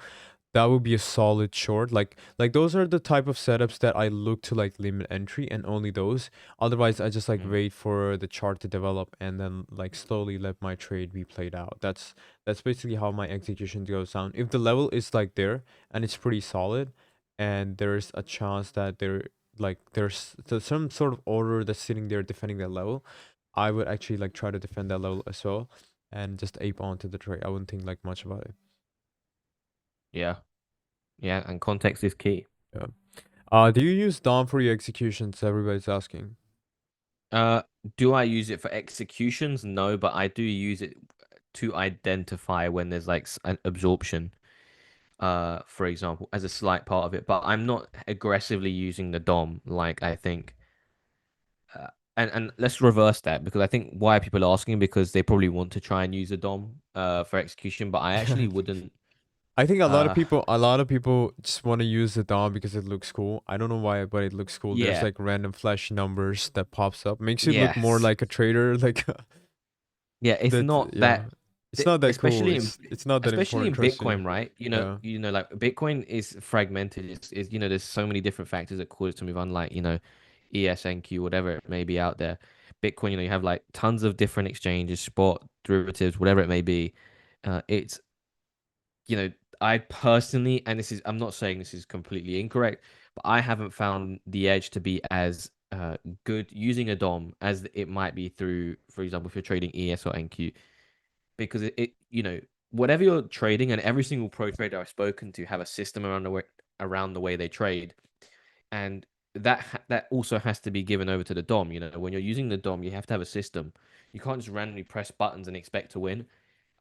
that would be a solid short. Like those are the type of setups that I look to like limit entry and only those. Otherwise, I just like Mm. wait for the chart to develop and then like slowly let my trade be played out. That's basically how my execution goes down. If the level is like there and it's pretty solid, and there's a chance that there's some sort of order that's sitting there defending that level, I would actually like try to defend that level as well and just ape onto the trade. I wouldn't think like much about it. Yeah. Yeah, and context is key. Yeah. Do you use DOM for your executions? Everybody's asking. Uh, do I use it for executions? No, but I do use it to identify when there's like an absorption. For example, as a slight part of it, but I'm not aggressively using the DOM like I think. Uh, and let's reverse that because I think why are people asking because they probably want to try and use the DOM for execution, but I actually wouldn't. I think Uh, a lot of people just want to use the DOM because it looks cool. I don't know why, but it looks cool. There's yeah, like random flash numbers that pops up, makes it look more yes, like a trader. Like yeah. It's that. not Yeah, that. It's not that cool. especially It's not that especially important. in Trust me. Bitcoin, right? Yeah. Like Bitcoin is fragmented. There's so many different factors that cause it to move. Unlike ESNQ, whatever it may be out there. Bitcoin, you have like tons of different exchanges, spot, derivatives, whatever it may be. It's you know, I personally, and I'm not saying this is completely incorrect, but I haven't found the edge to be as good using a DOM as it might be through, for example, if you're trading ES or NQ, because whatever you're trading, and every single pro trader I've spoken to have a system around the way they trade, and that also has to be given over to the DOM. When you're using the DOM, you have to have a system. You can't just randomly press buttons and expect to win.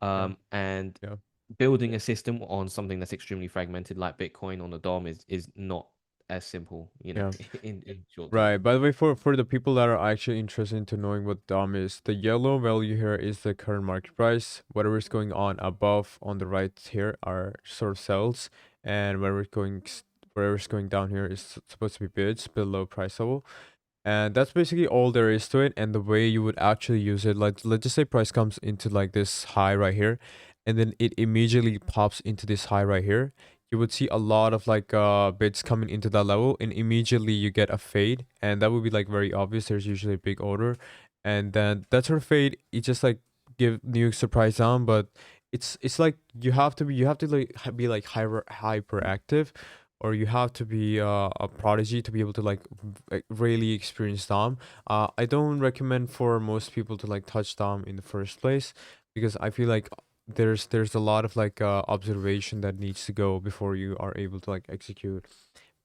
Yeah. And Yeah. building a system on something that's extremely fragmented like Bitcoin on the DOM is not as simple, Yeah. in short term. Right. By the way, for the people that are actually interested into knowing what DOM is, the yellow value here is the current market price. Whatever is going on above on the right here are sort of sells, and whatever's going down here is supposed to be bids below price level. And that's basically all there is to it. And the way you would actually use it, like let's just say price comes into like this high right here, and then it immediately pops into this high right here. You would see a lot of like bids coming into that level, and immediately you get a fade, and that would be like very obvious. There's usually a big order, and then that sort of fade, it just like give new surprise down, but it's like you have to like be like hyperactive, or you have to be a prodigy to be able to like really experience Dom. I don't recommend for most people to like touch Dom in the first place, because I feel like there's a lot of like observation that needs to go before you are able to like execute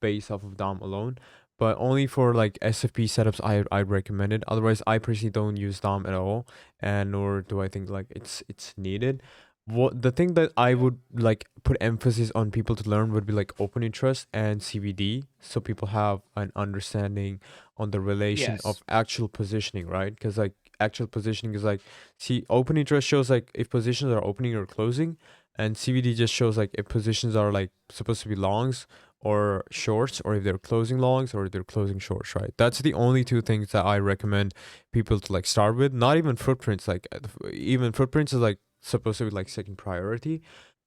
based off of Dom alone. But only for like SFP setups, I'd recommend it. Otherwise, I personally don't use Dom at all, and nor do I think like it's needed. What the thing that I would like put emphasis on people to learn would be like open interest and CVD, so people have an understanding on the relation Yes. of actual positioning, right? Because like actual positioning is like, see, open interest shows like if positions are opening or closing, and CVD just shows like if positions are like supposed to be longs or shorts, or if they're closing longs or if they're closing shorts, right? That's the only two things that I recommend people to like start with. Not even footprints, like even footprints is like supposed to be like second priority.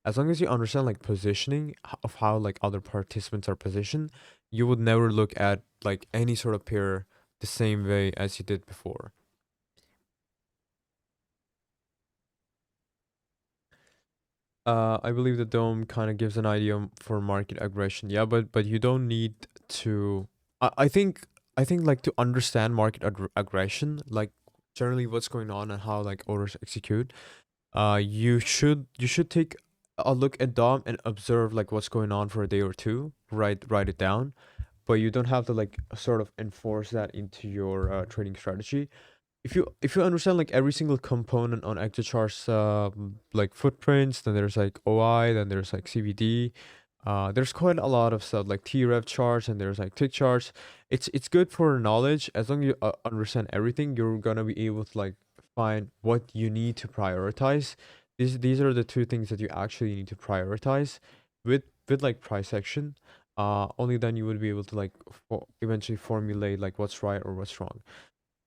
As long as you understand like positioning of how like other participants are positioned, you would never look at like any sort of pair the same way as you did before. I believe the dome kind of gives an idea for market aggression. Yeah, but you don't need to. I think like to understand market aggression, like generally what's going on and how like orders execute. You should take a look at dom and observe like what's going on for a day or two. Write it down, but you don't have to like sort of enforce that into your trading strategy. If you understand like every single component on EctoChart's like footprints, then there's like OI, then there's like CVD. There's quite a lot of stuff like TREV charts, and there's like tick charts. It's good for knowledge. As long as you understand everything, you're gonna be able to like find what you need to prioritize. These are the two things that you actually need to prioritize with like price action. Only then you would be able to like eventually formulate like what's right or what's wrong.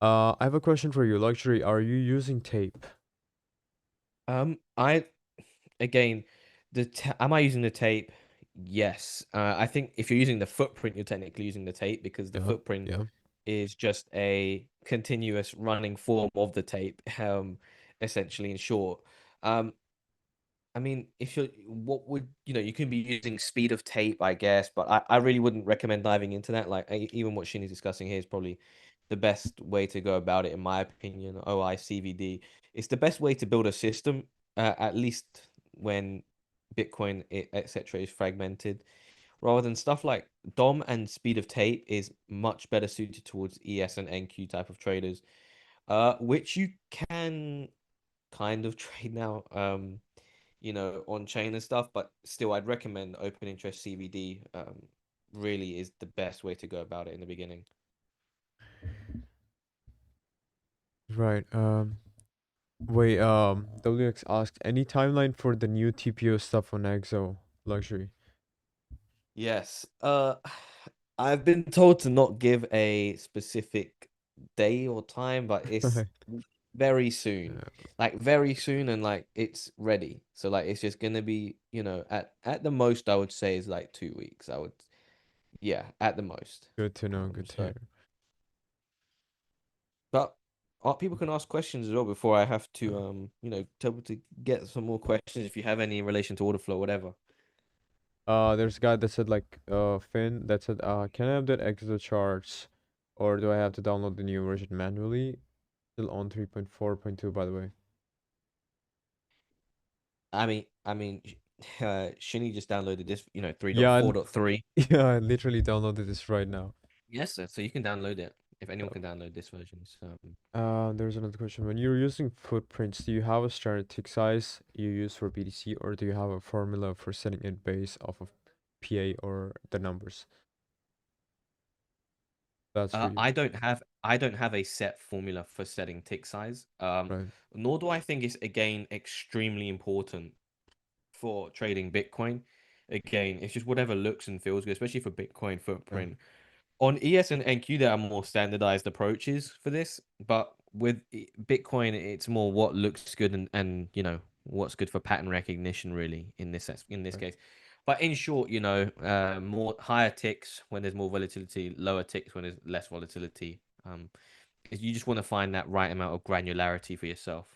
I have a question for you. Luxury, are you using tape? I again, am I using the tape? Yes. I think if you're using the footprint, you're technically using the tape because the Yeah, footprint yeah. is just a continuous running form of the tape, essentially in short. Um, I mean, if you're, what would, you can be using speed of tape, I guess, but I really wouldn't recommend diving into that. Like, even what Shinny's discussing here is probably the best way to go about it, in my opinion. OICVD. It's the best way to build a system, at least when Bitcoin, etc., is fragmented, rather than stuff like DOM and speed of tape is much better suited towards ES and NQ type of traders, which you can kind of trade now. On chain and stuff, but still, I'd recommend open interest CVD. Really is the best way to go about it in the beginning. Right. Wait. WX asked any timeline for the new TPO stuff on Exo Luxury. Yes. I've been told to not give a specific day or time, but it's Right. very soon, Yeah, like very soon, and like it's ready. So like it's just gonna be, at the most I would say is like 2 weeks. I would, yeah, at the most. good to know. Good to So, hear. but people can ask questions as well before I have to, tell to get some more questions if you have any in relation to order flow, whatever. There's a guy that said like Finn that said can I update Exo charts or do I have to download the new version manually? Still on 3.4.2 by the way. I mean, Shinny just downloaded this, Yeah, 3.4.3. yeah, I literally downloaded this right now. Yes, sir. So you can download it if anyone Yeah. can download this version. So, There's another question. When you're using footprints, do you have a standard tick size you use for BTC, or do you have a formula for setting it based off of PA or the numbers? That's for you, I don't have a set formula for setting tick size. right? Nor do I think it's again extremely important for trading Bitcoin. Again, it's just whatever looks and feels good, especially for Bitcoin Yeah, footprint. On ES and NQ, there are more standardized approaches for this, but with Bitcoin, it's more what looks good and what's good for pattern recognition, really, in this right. case. But in short, more higher ticks when there's more volatility, lower ticks when there's less volatility. You just want to find that right amount of granularity for yourself,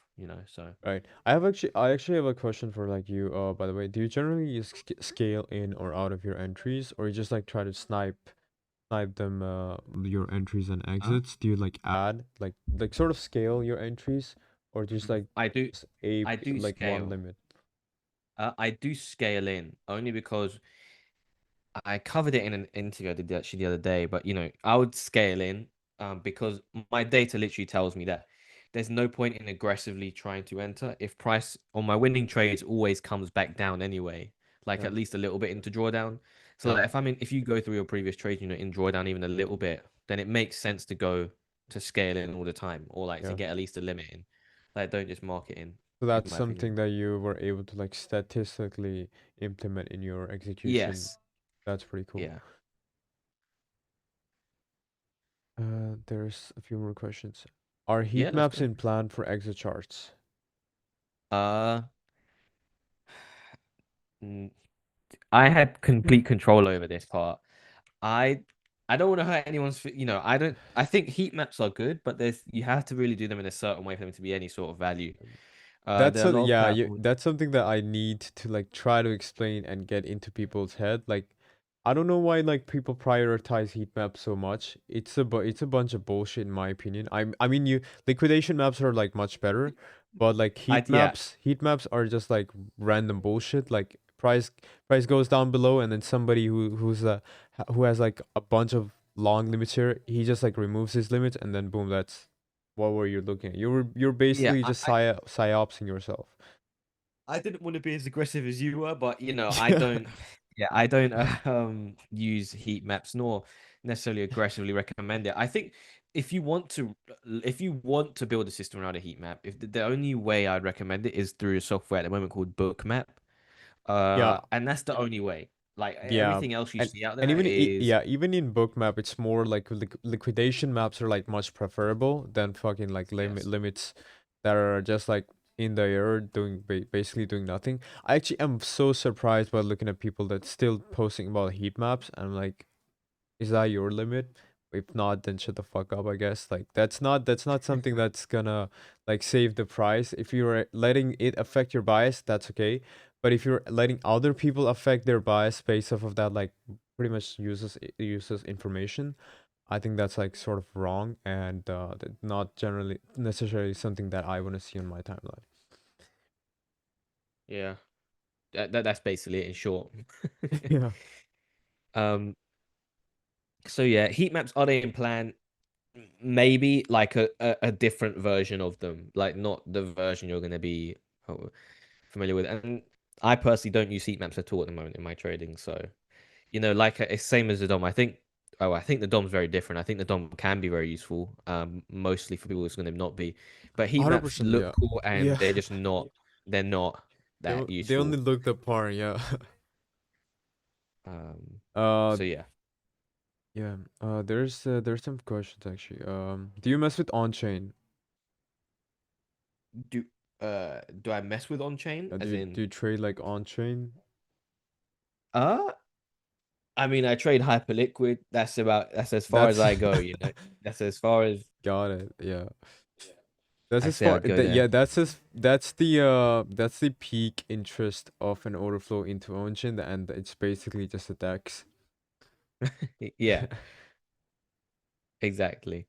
So Right. I actually have a question for like you, by the way. Do you generally use scale in or out of your entries, or you just like try to snipe them, your entries and Huh? exits? Do you like add, like sort of scale your entries, or just like I do, just a I do like one scale. limit? I do scale in only because I covered it in an interview I did actually the other day, but I would scale in because my data literally tells me that there's no point in aggressively trying to enter if price on my winning trades always comes back down anyway, like Yeah, at least a little bit into drawdown. So yeah, like if you go through your previous trades, in drawdown even a little bit, then it makes sense to go to scale in all the time or like to yeah. get at least a limit in. Like don't just mark it So in that's my opinion. something that you were able to like statistically implement in your execution. Yes. That's pretty cool. Yeah. There's a few more questions. Are Yeah, heat let's maps go. in plan for exit charts? Uh I had complete control over this part. I I don't want to hurt anyone's, I don't I think heat maps are good, but you have to really do them in a certain way for them to be any sort of value. That's There are a so lot of yeah, platforms. that's something that I need to like try to explain and get into people's head. Like, I don't know why like people prioritize heat maps so much. It's a bunch of bullshit in my opinion. I mean you liquidation maps are like much better, but like Yeah, heat maps are just like random bullshit. Like price goes down below and then somebody who has like a bunch of long limits here, he just like removes his limits and then boom, that's what were you looking at? You're yeah. basically just psyopsing yourself. I didn't want to be as aggressive as you were, but I Yeah. don't. Yeah, I don't use heat maps nor necessarily aggressively recommend it. I think if you want to if you want to build a system around a heat map, if the only way I'd recommend it is through a software at the moment called Bookmap. Yeah. And that's the only way. Like Yeah. everything else you And see out and there even is yeah, even in bookmap, it's more like liquidation maps are like much preferable than fucking like yes. limits that are just like in the air doing basically doing nothing. I actually am so surprised by looking at people that still posting about heat maps. I'm like, is that your limit? If not, then shut the fuck up, I guess. Like that's not something that's gonna like save the price. If you're letting it affect your bias, that's okay. But if you're letting other people affect their bias based off of that, like pretty much uses information, I think that's like sort of wrong and not generally necessarily something that I want to see on my timeline. Yeah. That's basically it in short. Yeah. um so yeah, heat maps are they in plan? Maybe like a different version of them, like not the version you're gonna be familiar with. And I personally don't use heat maps at all at the moment in my trading. So, like it's same as the DOM. I think the DOM's very different. I think the DOM can be very useful, mostly for people it's going to not be. But heat maps 100%, look yeah. cool and Yeah. they're not that They only useful. look the part, yeah. Um, uh so yeah. yeah, there's some questions actually. Do you mess with on-chain? Do do I mess with on chain? As Do in, you trade like on chain? uh I mean, I trade Hyperliquid. That's as far as That's I go, you know. That's as far as got it. Yeah. That's I as say far I'd go there. yeah, that's the peak interest of an order flow into on-chain, and it's basically just a DEX. Yeah, exactly.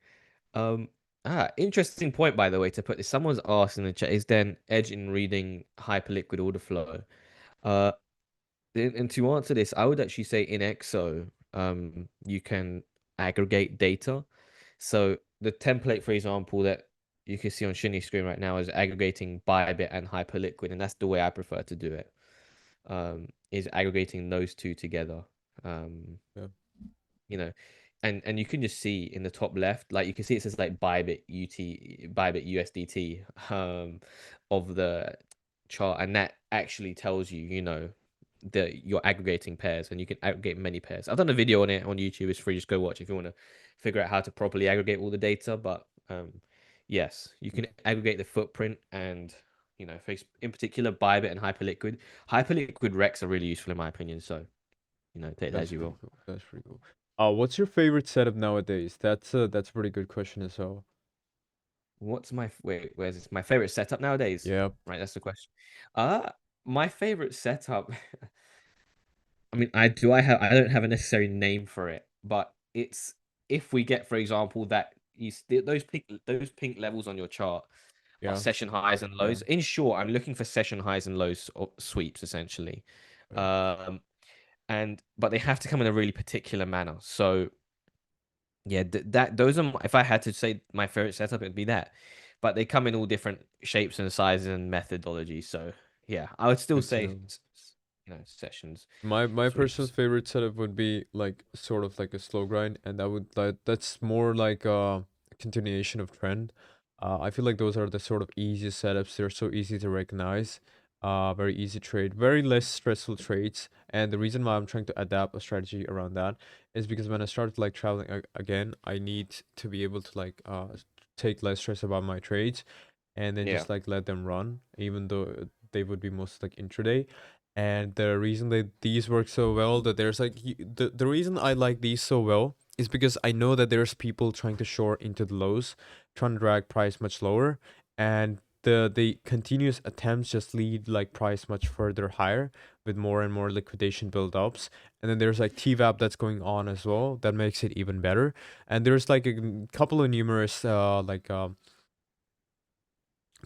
Um, interesting point by the way to put this. Someone's asked in the chat, is there an edge in reading Hyperliquid order flow? Uh, and to answer this, I would actually say in EXO, you can aggregate data. So the template, for example, that you can see on Shiny screen right now is aggregating Bybit and Hyperliquid, and that's the way I prefer to do it. Is aggregating those two together. Um, Yeah. you know, and you can just see in the top left, like you can see it says like Bybit USDT of the chart, and that actually tells you, you know, that you're aggregating pairs, and you can aggregate many pairs. I've done a video on it on YouTube. It's free. Just go watch if you want to figure out how to properly aggregate all the data. But yes, you can aggregate the footprint and you know, in particular Bybit and Hyperliquid. Hyperliquid Rex are really useful in my opinion. So you know, take that That's as you pretty will. cool. That's pretty cool. What's your favorite setup nowadays? That's a pretty good question as well. What's my wait? Where's this? My favorite setup nowadays? Yeah. Right, that's the question. Uh my favorite setup. I mean, I don't have a necessary name for it, but it's if we get, for example, that those pink levels on your chart are Yeah. session highs and Yeah. lows. In short, I'm looking for session highs and lows sweeps essentially. Yeah. Um, and but they have to come in a really particular manner. So yeah, that those are if I had to say my favorite setup, it'd be that. But they come in all different shapes and sizes and methodologies. So yeah, I would still Good to say know. you know, sessions, My personal sweeps. favorite setup would be like sort of like a slow grind, and that's more like a continuation of trend. I feel like those are the sort of easiest setups. They're so easy to recognize. Very easy trade, very less stressful trades. And the reason why I'm trying to adapt a strategy around that is because when I started like traveling again, I need to be able to like take less stress about my trades, and then Yeah. just like let them run, even though they would be most like intraday. And the reason that these work so well, that there's like the reason I like these so well is because I know that there's people trying to short into the lows, trying to drag price much lower, and the continuous attempts just lead like price much further higher with more and more liquidation build-ups. And then there's like TVAP that's going on as well that makes it even better. And there's like a couple of numerous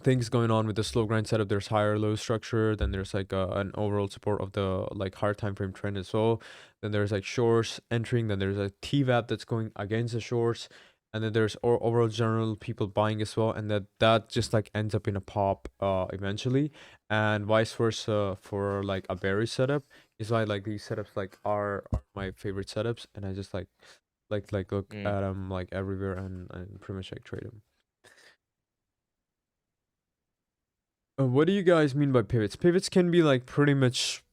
things going on with the slow grind setup. There's higher low structure, then there's like an overall support of the like hard time frame trend as well. Then there's like shorts entering, then there's a TVAP that's going against the shorts, and then there's overall general people buying as well, and that just like ends up in a pop eventually. And vice versa for like a bearish setup is why like these setups like are my favorite setups, and I just like look Mm. at them like everywhere, and pretty much like trade them. What do you guys mean by pivots? Pivots can be like pretty much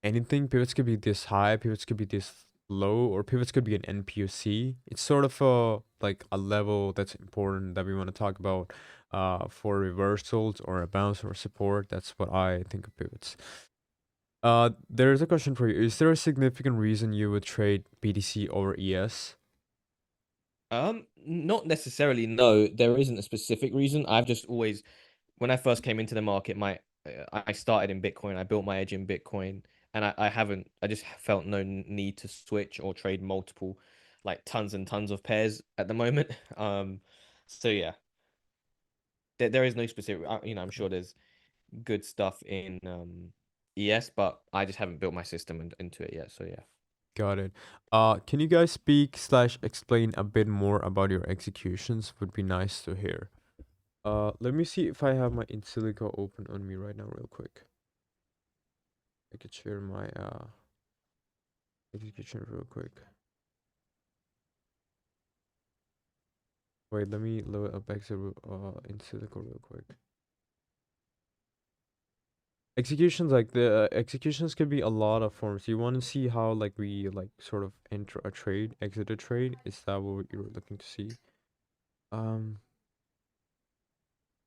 anything. Pivots could be this high, pivots could be this low, or pivots could be an NPOC. It's sort of a like a level that's important that we want to talk about for reversals or a bounce or support. That's what I think of pivots. There's a question for you. Is there a significant reason you would trade BTC over ES? Not necessarily. No, there isn't a specific reason. I've just always, when I first came into the market, I started in Bitcoin. I built my edge in Bitcoin, and I haven't. I just felt no need to switch or trade multiple, like tons and tons of pairs at the moment. So yeah, there is no specific. You know, I'm sure there's good stuff in ES, but I just haven't built my system into it yet. So yeah. Got it. Can you guys speak slash explain a bit more about your executions? Would be nice to hear. Let me see if I have my Insilico open on me right now, real quick. I could share my execution real quick. Wait, let me load up Insilico real quick. Executions like the executions could be a lot of forms. You want to see how like we like sort of enter a trade, exit a trade? Is that what you're looking to see? Um,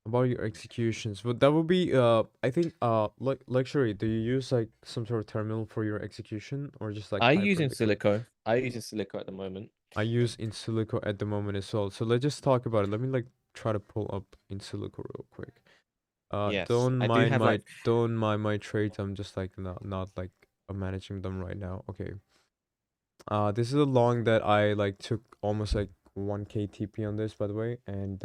About your executions, but that would be I think like luxury. Do you use like some sort of terminal for your execution or just like I use in Hyperliquid? silico. I use in silico at the moment. I use in silico at the moment as well. So let's just talk about it. Let me like try to pull up in silico real quick. Yes, I do have like Don't mind my trades. I'm just like not like managing them right now. Okay. This is a long that I like took almost like 1k TP on this, by the way. And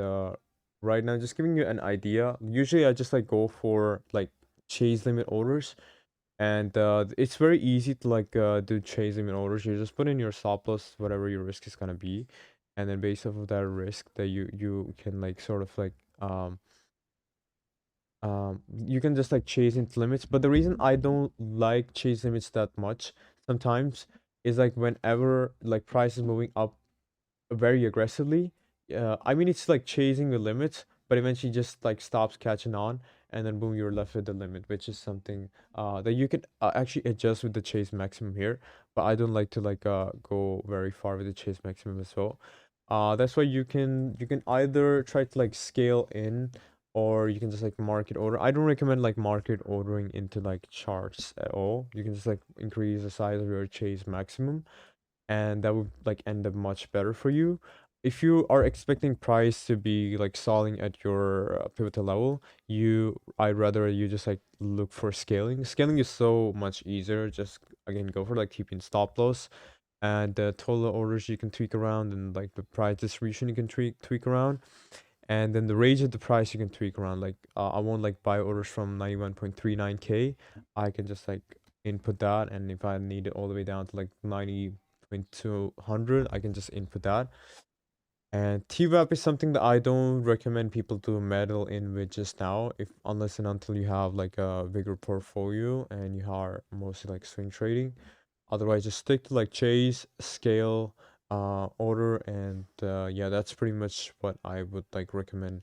right now, just giving you an idea. Usually, I just like go for like chase limit orders, and it's very easy to like do chase limit orders. You just put in your stop loss, whatever your risk is gonna be, and then based off of that risk, that you can like sort of like you can just like chase into limits. But the reason I don't like chase limits that much sometimes is like whenever like price is moving up very aggressively. I mean it's like chasing the limits, but eventually just like stops catching on, and then boom, you're left with the limit, which is something that you can actually adjust with the chase maximum here. But I don't like to like go very far with the chase maximum as well. That's why you can either try to like scale in, or you can just like market order. I don't recommend like market ordering into like charts at all. You can just like increase the size of your chase maximum, and that would like end up much better for you. If you are expecting price to be like stalling at your pivotal level, I'd rather you just like look for scaling. Scaling is so much easier. Just again go for like keeping stop loss, and the total orders you can tweak around, and like the price distribution you can tweak around, and then the range of the price you can tweak around. Like I want like buy orders from 91.39k. I can just like input that, and if I need it all the way down to like 90.200, I can just input that. And TWAP is something that I don't recommend people to meddle in with just now, if unless and until you have like a bigger portfolio and you are mostly like swing trading. Otherwise, just stick to like chase, scale, order, and yeah, that's pretty much what I would like recommend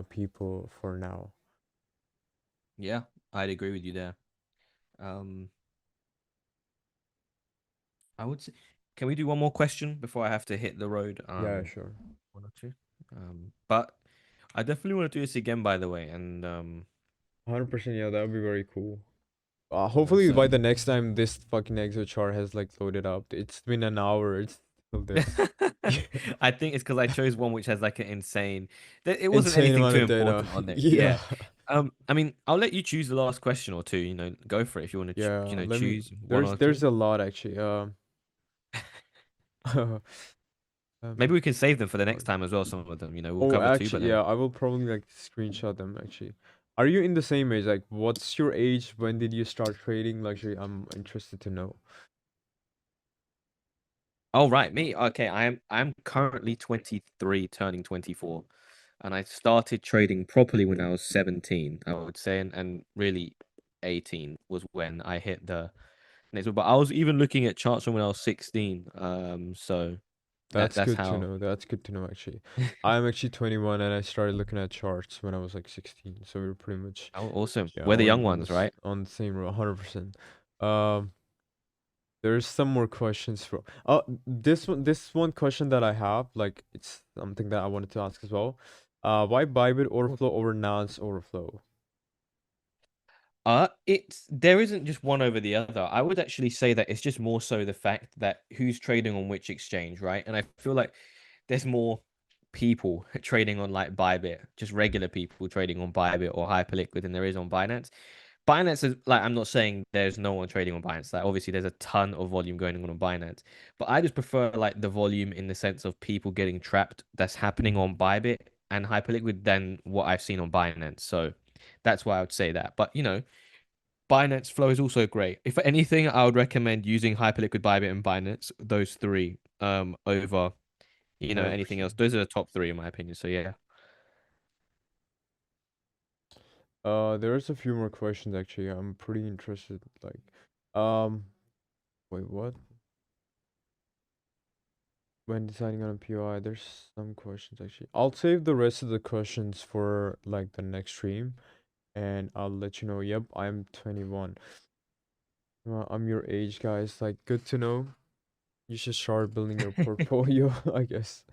people for now. yeah, I'd agree with you there. Um, I would say, can we do one more question before I have to hit the road? Yeah, sure. One or two. But I definitely want to do this again, by the way, and 100%, yeah, that would be very cool. so Hopefully by the next time this fucking exo chart has like loaded up. It's been an hour. It's still there. I think it's because I chose one which has like an insane. It wasn't Insane anything amount too of data. important on there. Yeah. Yeah. I mean, I'll let you choose the last question or two. Go for it if you want to. Yeah. Let me. Choose one There's or two. there's a lot actually. Maybe Um, we can save them for the next Lord. time as well. Some of them, we'll Oh, cover two, but actually, then. yeah, I will probably like screenshot them actually. Are you in the same age? Like, what's your age? When did you start trading luxury? I'm interested to know. Oh right, me. Okay, I'm currently 23, turning 24, and I started trading properly when I was 17, I would say, and really 18 was when I hit the next one. But I was even looking at charts from when I was 16. So That's that's good to how. know. That's good to know actually. I'm actually 21 and I started looking at charts when I was like 16. So we were pretty much Oh, awesome. yeah We're the young ones, right? on the same row, 100%. Um, there's some more questions for this one question that I have, like it's something that I wanted to ask as well. Why Bybit overflow over Nance overflow? It's there isn't just one over the other. I would actually say that it's just more so the fact that who's trading on which exchange, right? And I feel like there's more people trading on like Bybit, just regular people trading on Bybit or Hyperliquid than there is on Binance. Binance is like, I'm not saying there's no one trading on Binance. Like obviously there's a ton of volume going on Binance, but I just prefer like the volume in the sense of people getting trapped that's happening on Bybit and Hyperliquid than what I've seen on Binance. So that's why I would say that. But Binance Flow is also great. If anything, I would recommend using Hyperliquid, Bybit, and Binance, those three, over, anything 100%. else. Those are the top three in my opinion. So yeah. There's a few more questions actually. I'm pretty interested. Like, um, wait, what? When deciding on a POI, there's some questions actually. I'll save the rest of the questions for like the next stream, and I'll let you know. Yep, I'm 21. I'm your age, guys. Like, good to know. You should start building your portfolio, I guess.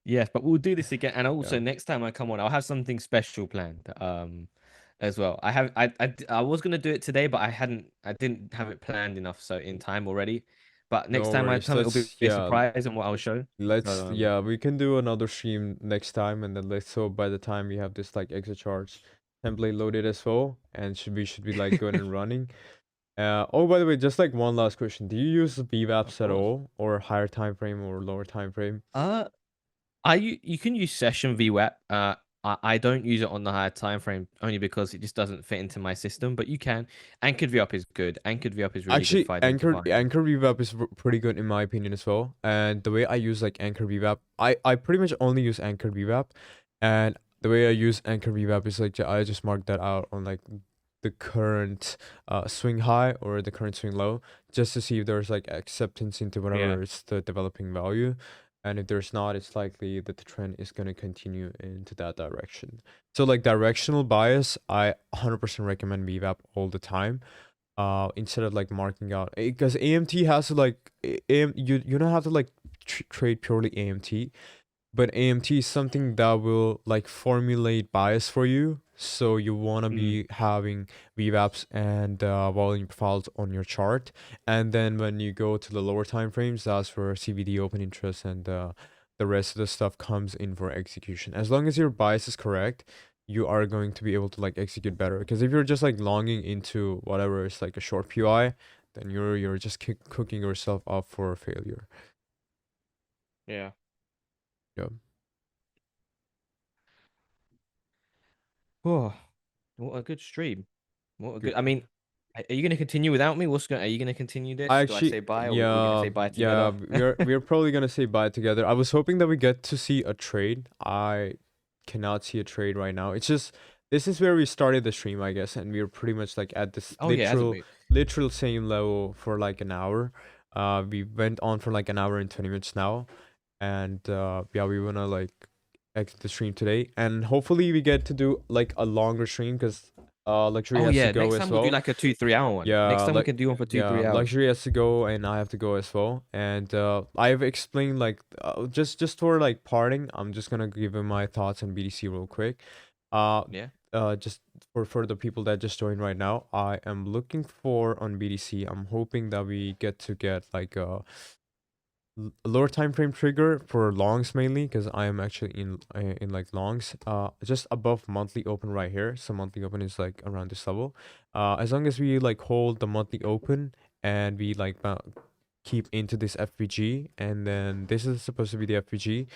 Yes, but we'll do this again. And Yeah. also next time I come on, I'll have something special planned. As well. I was gonna do it today, but I didn't have it planned enough so in time already. But next No time I worries. come, it'll be Let's a yeah. surprise and what I'll show. Let's So yeah, we can do another stream next time, and then let's so by the time we have this like exit charts template loaded as well, and should be like good and running. Oh, by the way, just like one last question: do you use of VWAPs at course. all, or higher time frame or lower time frame? Uh you can use session VWAP. I don't use it on the higher time frame only because it just doesn't fit into my system, but you can. Anchored VWAP is good. Anchored VWAP is really good Actually, for identifying. Anchor VWAP is pretty good in my opinion as well. And the way I use like Anchor VWAP, I pretty much only use Anchor VWAP, and the way I use Anchor VWAP is like I just mark that out on like the current swing high or the current swing low, just to see if there's like acceptance into Yeah. whatever is the developing value. And if there's not, it's likely that the trend is going to continue into that direction. So like directional bias, I 100% recommend VWAP all the time, instead of like marking out, because AMT has to like you don't have to like trade purely AMT, but AMT is something that will like formulate bias for you. So you want to Mm, be having VWAPs and volume profiles on your chart, and then when you go to the lower time frames, that's where CVD, open interest, and the rest of the stuff comes in for execution. As long as your bias is correct, you are going to be able to like execute better. Because if you're just like longing into whatever is like a short PI, then you're just cooking yourself up for failure. yeah. Yeah. Oh, what a good stream. What a good. Good. I mean, are you going to continue without me? What's going? Are you going to continue I this? Do I actually, say bye, or we're going to yeah, say bye yeah, together? we're probably gonna say bye together. I was hoping that we get to see a trade. I cannot see a trade right now. It's just this is where we started the stream, I guess, and we are pretty much like at this Oh yeah, it hasn't moved. literal same level for like an hour. We went on for like an hour and 20 minutes now, and yeah, we wanna like exit the stream today, and hopefully we get to do like a longer stream because Luxury Oh has to yeah, go next as time we'll do well. like a 2 3 hour one. Next Yeah, time we like can do one for two yeah, three hours. Luxury has to go and I have to go as well. And I've explained like just for like parting, I'm just gonna give him my thoughts on BDC real quick. Uh, Yeah. just for the people that just joined right now, I am looking for on BDC. I'm hoping that we get like a lower time frame trigger for longs mainly because I am actually in like longs just above monthly open right here. So monthly open is like around this level. As long as we like hold the monthly open and we like keep into this FVG, and then this is supposed to be the FVG,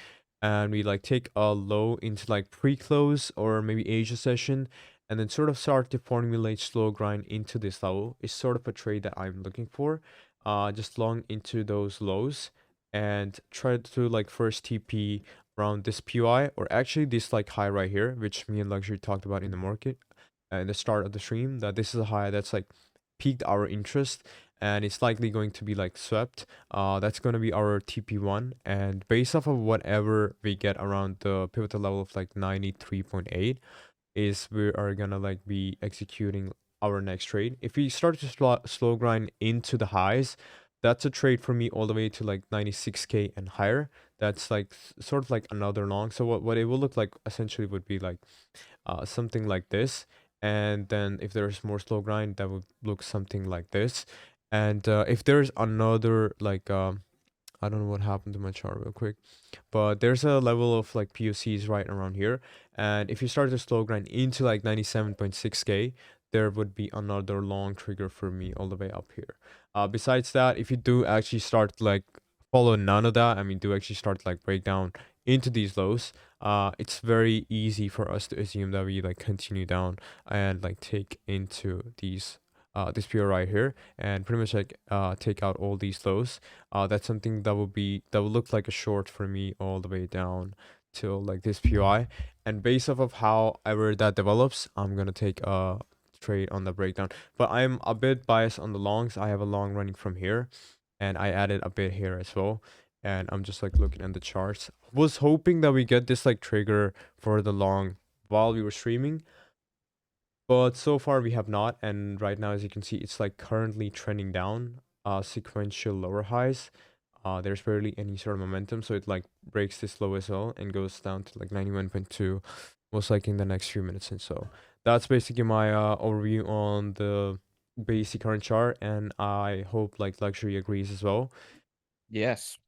and we like take a low into like pre-close or maybe Asia session, and then sort of start to formulate slow grind into this level is sort of a trade that I'm looking for. Just long into those lows and try to like first TP around this PY, or actually this like high right here, which me and Luxury talked about in the market in the start of the stream, that this is a high that's like piqued our interest and it's likely going to be like swept. That's going to be our TP1, and based off of whatever we get around the pivotal level of like 93.8 is we are gonna like be executing our next trade. If we start to slow grind into the highs, that's a trade for me all the way to like 96k and higher. That's like sort of like another long. So what it will look like essentially would be like something like this. And then if there's more slow grind, that would look something like this. And if there's another like I don't know what happened to my chart real quick, but there's a level of like POCs right around here. And if you start to slow grind into like 97.6k, there would be another long trigger for me all the way up here. Besides that, if you do actually start like follow none of that, I mean, do actually start like break down into these lows, it's very easy for us to assume that we like continue down and like take into these this PR right here and pretty much like take out all these lows. That's something that will look like a short for me all the way down till like this PI. And based off of however that develops, I'm gonna take a trade on the breakdown. But I'm a bit biased on the longs. I have a long running from here, and I added a bit here as well. And I'm just like looking at the charts. Was hoping that we get this like trigger for the long while we were streaming, but so far we have not. And right now, as you can see, it's like currently trending down, sequential lower highs. there's barely any sort of momentum, so it like breaks this low as well and goes down to like 91.2, most likely in the next few minutes. And so that's basically my overview on the basic current chart, and I hope like Luxury agrees as well. Yes.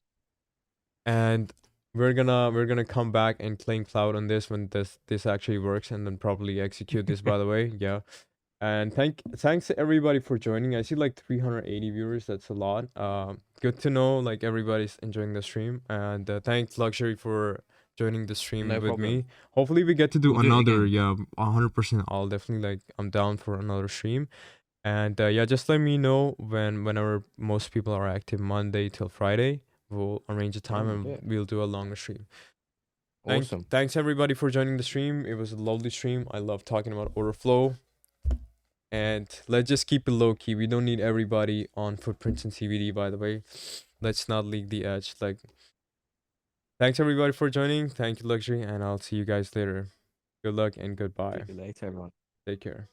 And we're gonna come back and claim cloud on this when this actually works, and then probably execute this, by the way. Yeah. And thanks to everybody for joining. I see like 380 viewers. That's a lot. Good to know like everybody's enjoying the stream. And thanks Luxury for joining the stream No with problem. me. Hopefully we get to do We'll do it another. again. Yeah, 100%. I'll definitely like I'm down for another stream. And yeah, just let me know whenever most people are active, Monday till Friday. We'll arrange a Yeah, time we'll do and it. we'll do a longer stream. Awesome. Thanks everybody for joining the stream. It was a lovely stream. I love talking about order flow. And let's just keep it low key. We don't need everybody on footprints and CVD, by the way. Let's not leak the edge. Like, thanks everybody for joining. Thank you, Luxury, and I'll see you guys later. Good luck and See goodbye. you later, everyone. Take care.